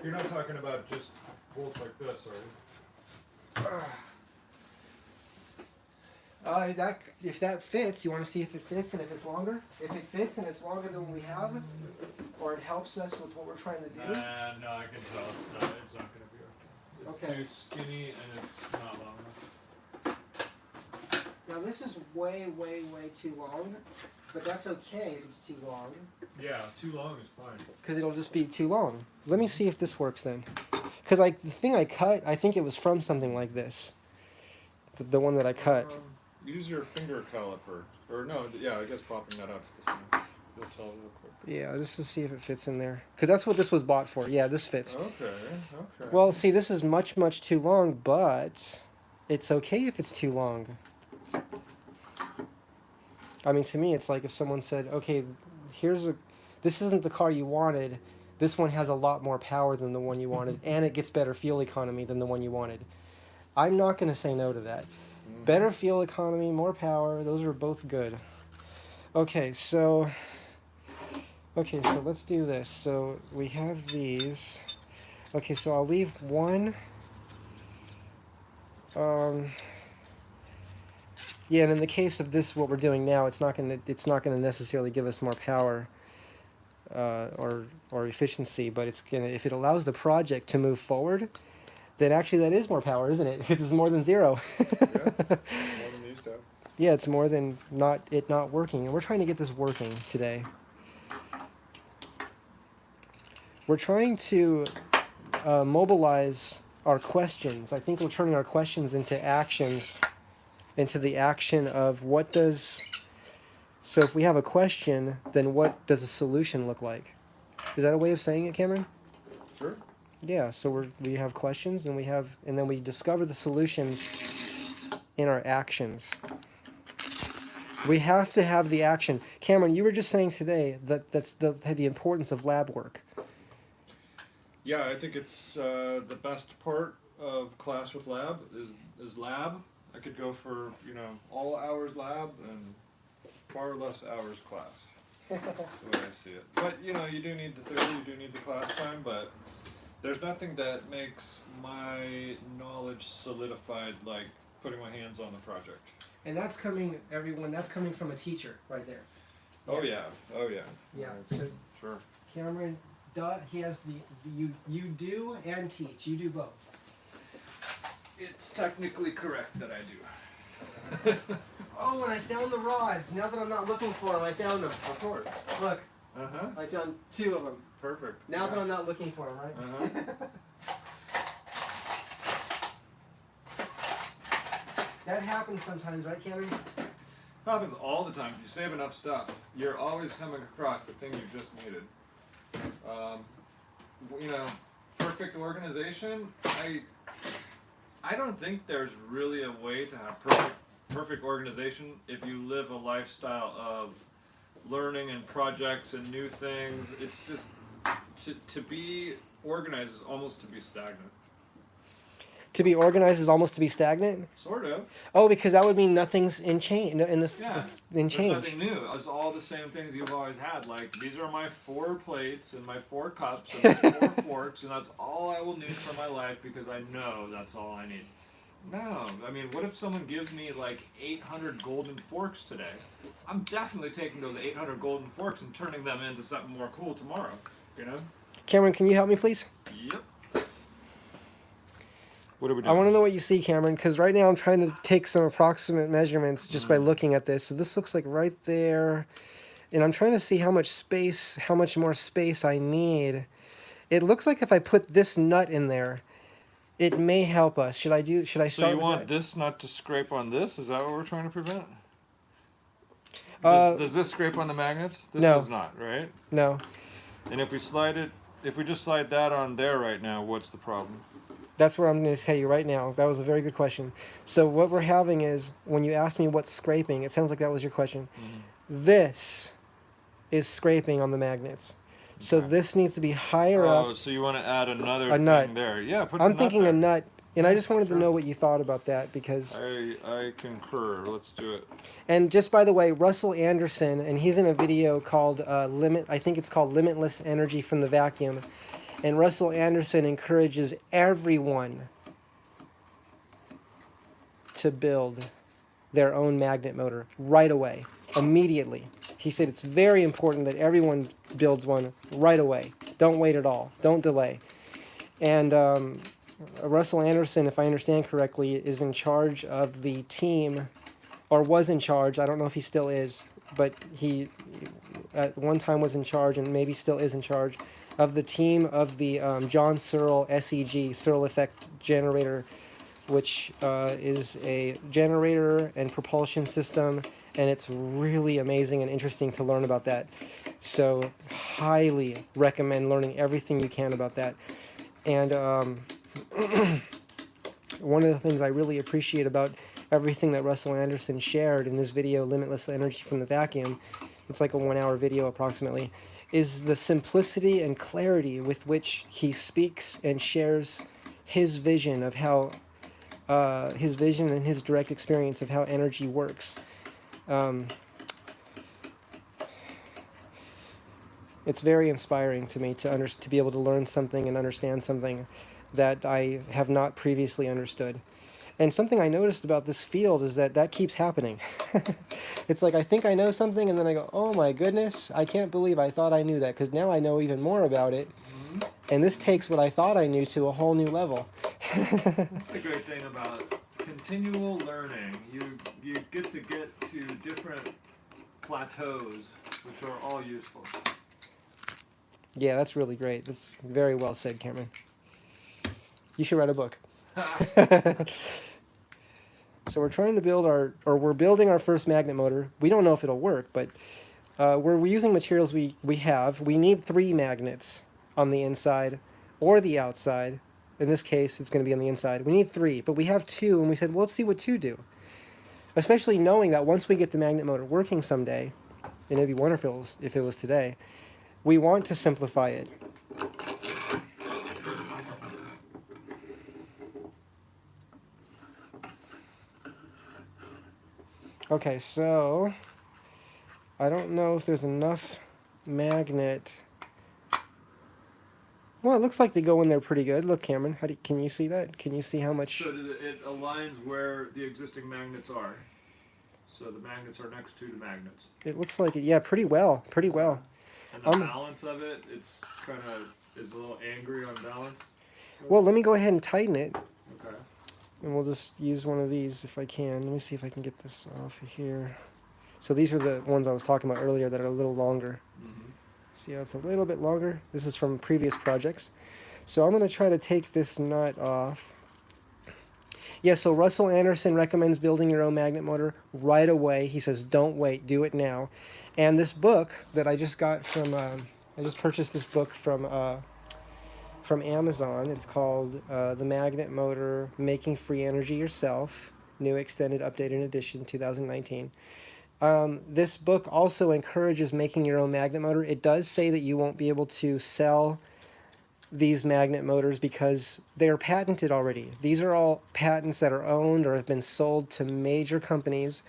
You're not talking about just bolts like this, are you? If that fits, you want to see if it fits and if it's longer? If it fits and it's longer than what we have, or it helps us with what we're trying to do? No, I can tell it's not going to be okay. It's Okay. too skinny and it's not long enough. Now this is way, way, way too long, but that's okay if it's too long, Yeah, too long is fine. because it'll just be too long. Let me see if this works then. Because the thing I cut, I think it was from something like this. The one that I cut. Use your finger caliper. Or no, yeah, I guess popping that out is the same. You'll tell real quick. Yeah, just to see if it fits in there. Because that's what this was bought for. Yeah, this fits. Okay. Well, see, this is much, much too long, but it's okay if it's too long. I mean, to me, it's like if someone said, okay, this isn't the car you wanted. This one has a lot more power than the one you wanted, and it gets better fuel economy than the one you wanted. I'm not going to say no to that. Better fuel economy, more power, those are both good. Okay, so let's do this. So we have these. Okay, so I'll leave one. Yeah, and in the case of this, what we're doing now, it's not gonna necessarily give us more power. or efficiency, but it's gonna, if it allows the project to move forward, then actually that is more power, isn't it? Because it's more than zero. Yeah, more than used to. Yeah, it's more than not working, and we're trying to get this working today. We're trying to mobilize our questions. I think we're turning our questions into actions, into the action of what does. So if we have a question, then what does a solution look like? Is that a way of saying it, Cameron? Sure. Yeah. So we have questions, and then we discover the solutions in our actions. We have to have the action. Cameron, you were just saying today that that's the importance of lab work. Yeah, I think it's the best part of class with lab is lab. I could go for all hours lab and far less hours class. That's the way I see it. But you do need the 30, you do need the class time, but there's nothing that makes my knowledge solidified like putting my hands on the project. And that's coming, everyone. That's coming from a teacher, right there. Oh yeah, oh yeah. Yeah. So Sure. Cameron, he has you do and teach. You do both. It's technically correct that I do. Oh, and I found the rods. Now that I'm not looking for them, I found them. Of course. Look, Uh-huh. I found 2 of them. Perfect. Now that I'm not looking for them, right? Uh-huh. That happens sometimes, right, Cameron? Happens all the time. If you save enough stuff, you're always coming across the thing you just needed. Perfect organization. I don't think there's really a way to have perfect organization if you live a lifestyle of learning and projects and new things. It's just to be organized is almost to be stagnant. To be organized is almost to be stagnant. Sort of. Oh, because that would mean nothing's in change. In There's change. nothing new. It's all the same things you've always had. Like, these are my 4 plates and my 4 cups and my 4 forks, and that's all I will need for my life because I know that's all I need. No, I mean, what if someone gives me like 800 golden forks today? I'm definitely taking those 800 golden forks and turning them into something more cool tomorrow. Cameron, can you help me, please? Yep. What are we doing? I want to know what you see, Cameron, because right now I'm trying to take some approximate measurements just by looking at this. So this looks like right there, and I'm trying to see how much more space I need. It looks like if I put this nut in there, it may help us. Should I start So you with want that? this nut to scrape on this? Is that what we're trying to prevent? Uh, Does this scrape on the magnets? This no. does not, right? No. And if we just slide that on there right now, what's the problem? That's what I'm going to tell you right now. That was a very good question. So what we're having is, when you asked me what's scraping, it sounds like that was your question. Mm-hmm. This is scraping on the magnets. So Okay. this needs to be higher up. Oh, so you want to add another A thing nut. there? Yeah, put. I'm the thinking nut a nut, and I just wanted Sure. to know what you thought about that, because... I concur. Let's do it. And just by the way, Russell Anderson, and he's in a video called I think it's called Limitless Energy from the Vacuum. And Russell Anderson encourages everyone to build their own magnet motor right away, immediately. He said it's very important that everyone builds one right away. Don't wait at all. Don't delay. And Russell Anderson, if I understand correctly, is in charge of the team, or was in charge. I don't know if he still is, but he at one time was in charge, and maybe still is in charge of the team of the John Searle SEG, Searle Effect Generator, which is a generator and propulsion system, and it's really amazing and interesting to learn about that. So highly recommend learning everything you can about that. And one of the things I really appreciate about everything that Russell Anderson shared in his video, Limitless Energy from the Vacuum, it's like a 1-hour video approximately, is the simplicity and clarity with which he speaks and shares his vision of how, his vision and his direct experience of how energy works. It's very inspiring to me to be able to learn something and understand something that I have not previously understood. And something I noticed about this field is that keeps happening. It's like I think I know something, and then I go, oh my goodness, I can't believe I thought I knew that, because now I know even more about it. Mm-hmm. And this takes what I thought I knew to a whole new level. That's the great thing about continual learning. You get to different plateaus, which are all useful. Yeah, that's really great. That's very well said, Cameron. You should write a book. So we're trying to build we're building our first magnet motor. We don't know if it'll work, but we're using materials we have. We need 3 magnets on the inside or the outside. In this case, it's going to be on the inside. We need 3, but we have 2, and we said, well, let's see what 2 do. Especially knowing that once we get the magnet motor working someday, and it'd be wonderful if it was today, we want to simplify it. Okay, so I don't know if there's enough magnet. Well, it looks like they go in there pretty good. Look, Cameron, can you see that? Can you see how much? So it aligns where the existing magnets are. So the magnets are next to the magnets. It looks like it. Yeah, pretty well. Pretty well. And the balance of it, it's kind of is a little angry on balance. Well, let me go ahead and tighten it. Okay. And we'll just use one of these if I can. Let me see if I can get this off of here. So these are the ones I was talking about earlier that are a little longer. Mm-hmm. See how it's a little bit longer? This is from previous projects. So I'm going to try to take this nut off. Yeah, so Russell Anderson recommends building your own magnet motor right away. He says, don't wait, do it now. And this book that I just got from, I just purchased this book from Amazon. It's called The Magnet Motor, Making Free Energy Yourself, New Extended Updated Edition, 2019. This book also encourages making your own magnet motor. It does say that you won't be able to sell these magnet motors because they're patented already. These are all patents that are owned or have been sold to major companies.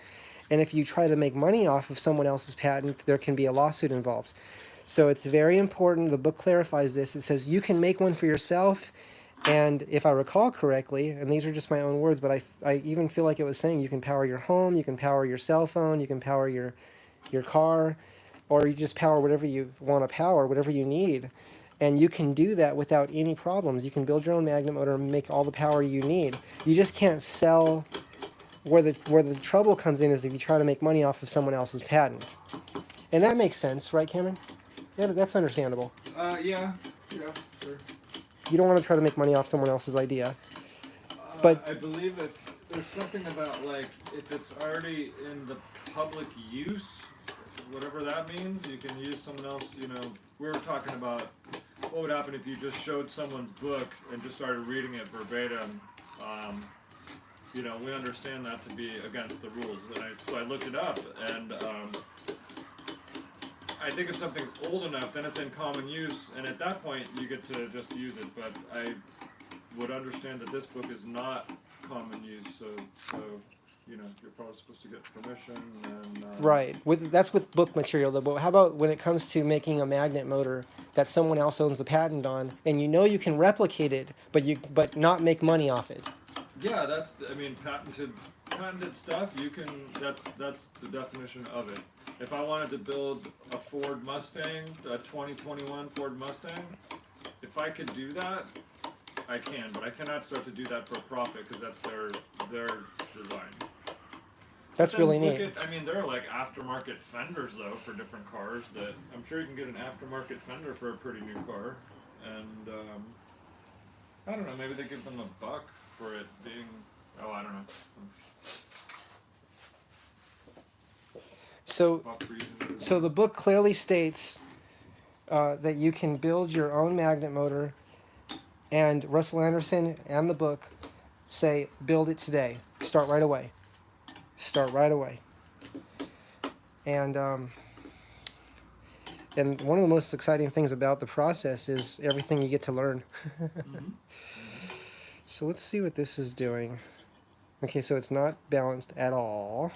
And if you try to make money off of someone else's patent, there can be a lawsuit involved. So it's very important. The book clarifies this. It says you can make one for yourself. And if I recall correctly, and these are just my own words, but I even feel like it was saying you can power your home, you can power your cell phone, you can power your car, or you just power whatever you want to power, whatever you need. And you can do that without any problems. You can build your own magnet motor and make all the power you need. You just can't sell. Where the trouble comes in is if you try to make money off of someone else's patent. And that makes sense, right, Cameron? Yeah, that's understandable. Yeah, sure. You don't want to try to make money off someone else's idea. But I believe that there's something about like if it's already in the public use, whatever that means, you can use someone else. You know, we were talking about what would happen if you just showed someone's book and just started reading it verbatim. You know, we understand that to be against the rules, and so I looked it up, and I think if something's old enough, then it's in common use, and at that point you get to just use it. But I would understand that this book is not common use, so you know, you're probably supposed to get permission. And right, that's with book material though. But how about when it comes to making a magnet motor that someone else owns the patent on, and you know you can replicate it, but not make money off it? Yeah, I mean, patented stuff. You can. That's the definition of it. If I wanted to build a Ford Mustang, a 2021 Ford Mustang, if I could do that, I can. But I cannot start to do that for profit because that's their design. That's really neat. I mean, there are like aftermarket fenders though for different cars that I'm sure you can get an aftermarket fender for a pretty new car, and I don't know. Maybe they give them $1 for it being. Oh, I don't know. So the book clearly states that you can build your own magnet motor, and Russell Anderson and the book say build it today. Start right away. Start right away. And one of the most exciting things about the process is everything you get to learn. Mm-hmm. So let's see what this is doing. Okay, so it's not balanced at all.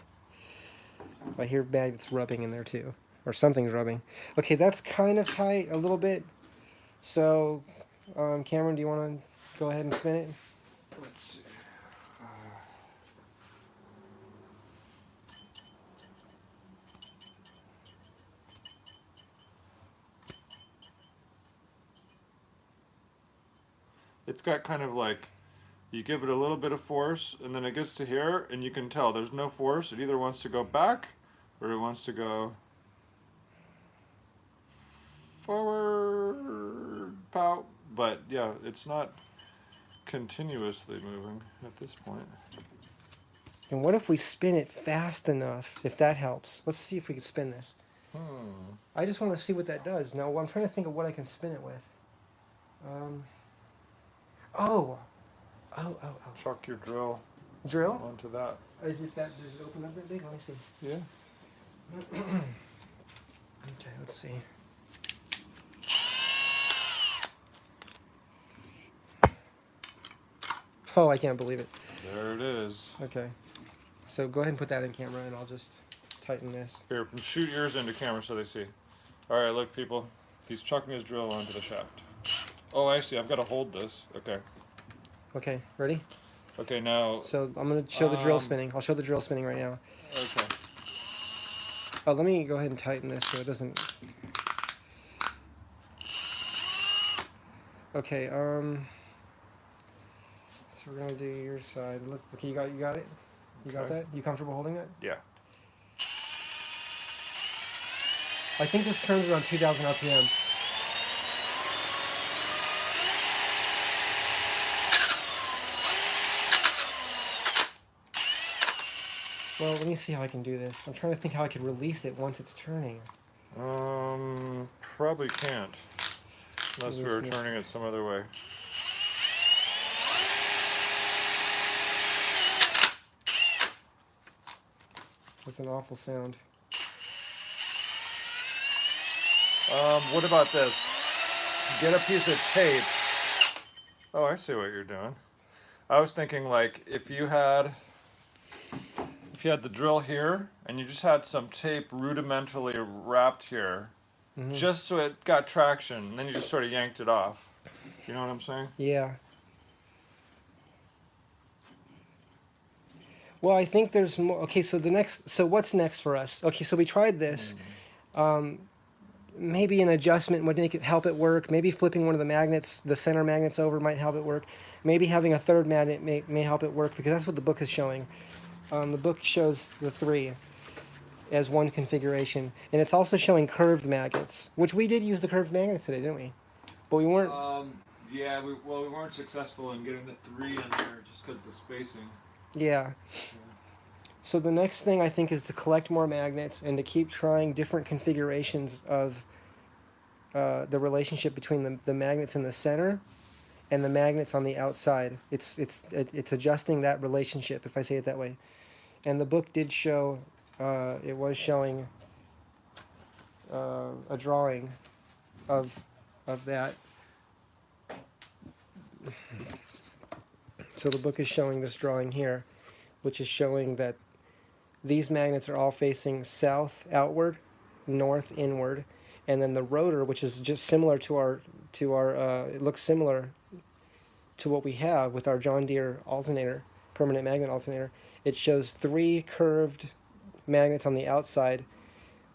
I hear magnets rubbing in there too, or something's rubbing. Okay, that's kind of tight a little bit. So, Cameron, do you want to go ahead and spin it? Let's see. it's got kind of like, you give it a little bit of force, and then it gets to here, and you can tell there's no force. It either wants to go back, or it wants to go forward, pow. But yeah, it's not continuously moving at this point. And what if we spin it fast enough, if that helps? Let's see if we can spin this. I just want to see what that does. Now, I'm trying to think of what I can spin it with. Oh. Chuck your drill Drill? onto that. Is it that? Does it open up that big? Let me see. Yeah. Okay, let's see. Oh, I can't believe it. There it is. Okay. So go ahead and put that in camera, and I'll just tighten this. Here, shoot yours into camera so they see. All right, look, people. He's chucking his drill onto the shaft. Oh, I see. I've got to hold this. Okay. Okay, ready? Okay, now. So I'm going to show the drill spinning. I'll show the drill spinning right now. Okay. Oh, let me go ahead and tighten this so it doesn't... Okay, so we're going to do your side. Okay, you got it? You got Okay. that? You comfortable holding that? Yeah. I think this turns around 2,000 RPMs. Well, let me see how I can do this. I'm trying to think how I can release it once it's turning. Probably can't. Unless we were Release it. turning it some other way. That's an awful sound. What about this? Get a piece of tape. Oh, I see what you're doing. I was thinking, like, if you had the drill here and you just had some tape rudimentarily wrapped here, just so it got traction, and then you just sort of yanked it off. You know what I'm saying? Yeah. Well, I think there's more. Okay, so what's next for us? Okay, so we tried this. Maybe an adjustment would help it work. Maybe flipping one of the magnets, the center magnets over might help it work. Maybe having a third magnet may help it work, because that's what the book is showing. The book shows the three as one configuration, and it's also showing curved magnets, which we did use the curved magnets today, didn't we? But we weren't. Yeah, we weren't successful in getting the 3 in there just because of the spacing. Yeah. So the next thing I think is to collect more magnets and to keep trying different configurations of the relationship between the magnets in the center and the magnets on the outside. It's adjusting that relationship, if I say it that way. And the book did show, it was showing a drawing of that. So the book is showing this drawing here, which is showing that these magnets are all facing south outward, north inward, and then the rotor, which is just similar to our it looks similar to what we have with our John Deere alternator, permanent magnet alternator. It shows 3 curved magnets on the outside.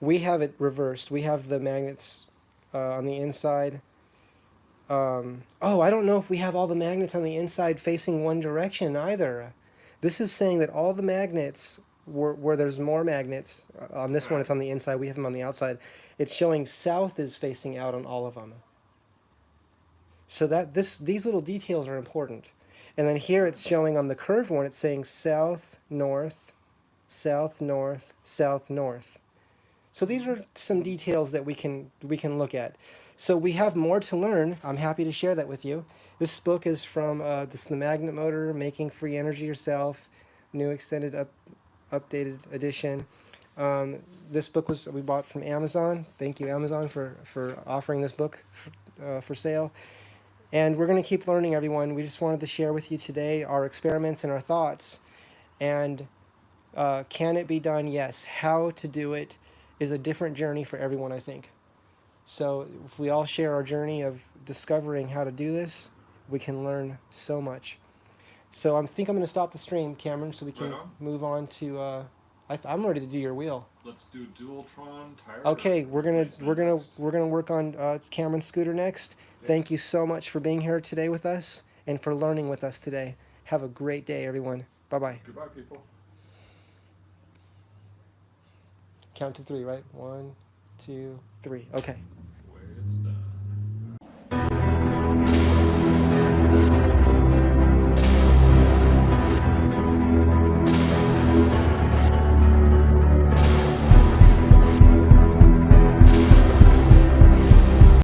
We have it reversed. We have the magnets on the inside. Oh, I don't know if we have all the magnets on the inside facing one direction either. This is saying that all the magnets, where there's more magnets, on this one it's on the inside, we have them on the outside. It's showing south is facing out on all of them. So that these little details are important. And then here it's showing on the curved one, it's saying south, north, south, north, south, north. So these are some details that we can look at. So we have more to learn. I'm happy to share that with you. This book is from the Magnet Motor, Making Free Energy Yourself, new extended updated edition. This book we bought from Amazon. Thank you, Amazon, for offering this book for sale. And we're going to keep learning, everyone. We just wanted to share with you today our experiments and our thoughts. And can it be done? Yes. How to do it is a different journey for everyone, I think. So if we all share our journey of discovering how to do this, we can learn so much. So I think I'm going to stop the stream, Cameron, so we can move on to. I'm ready to do your wheel. Let's do Dualtron tire. Okay, we're gonna work on Cameron's scooter next. Thank you so much for being here today with us, and for learning with us today. Have a great day, everyone. Bye-bye. Goodbye, people. Count to 3, right? 1, 2, 3. Okay.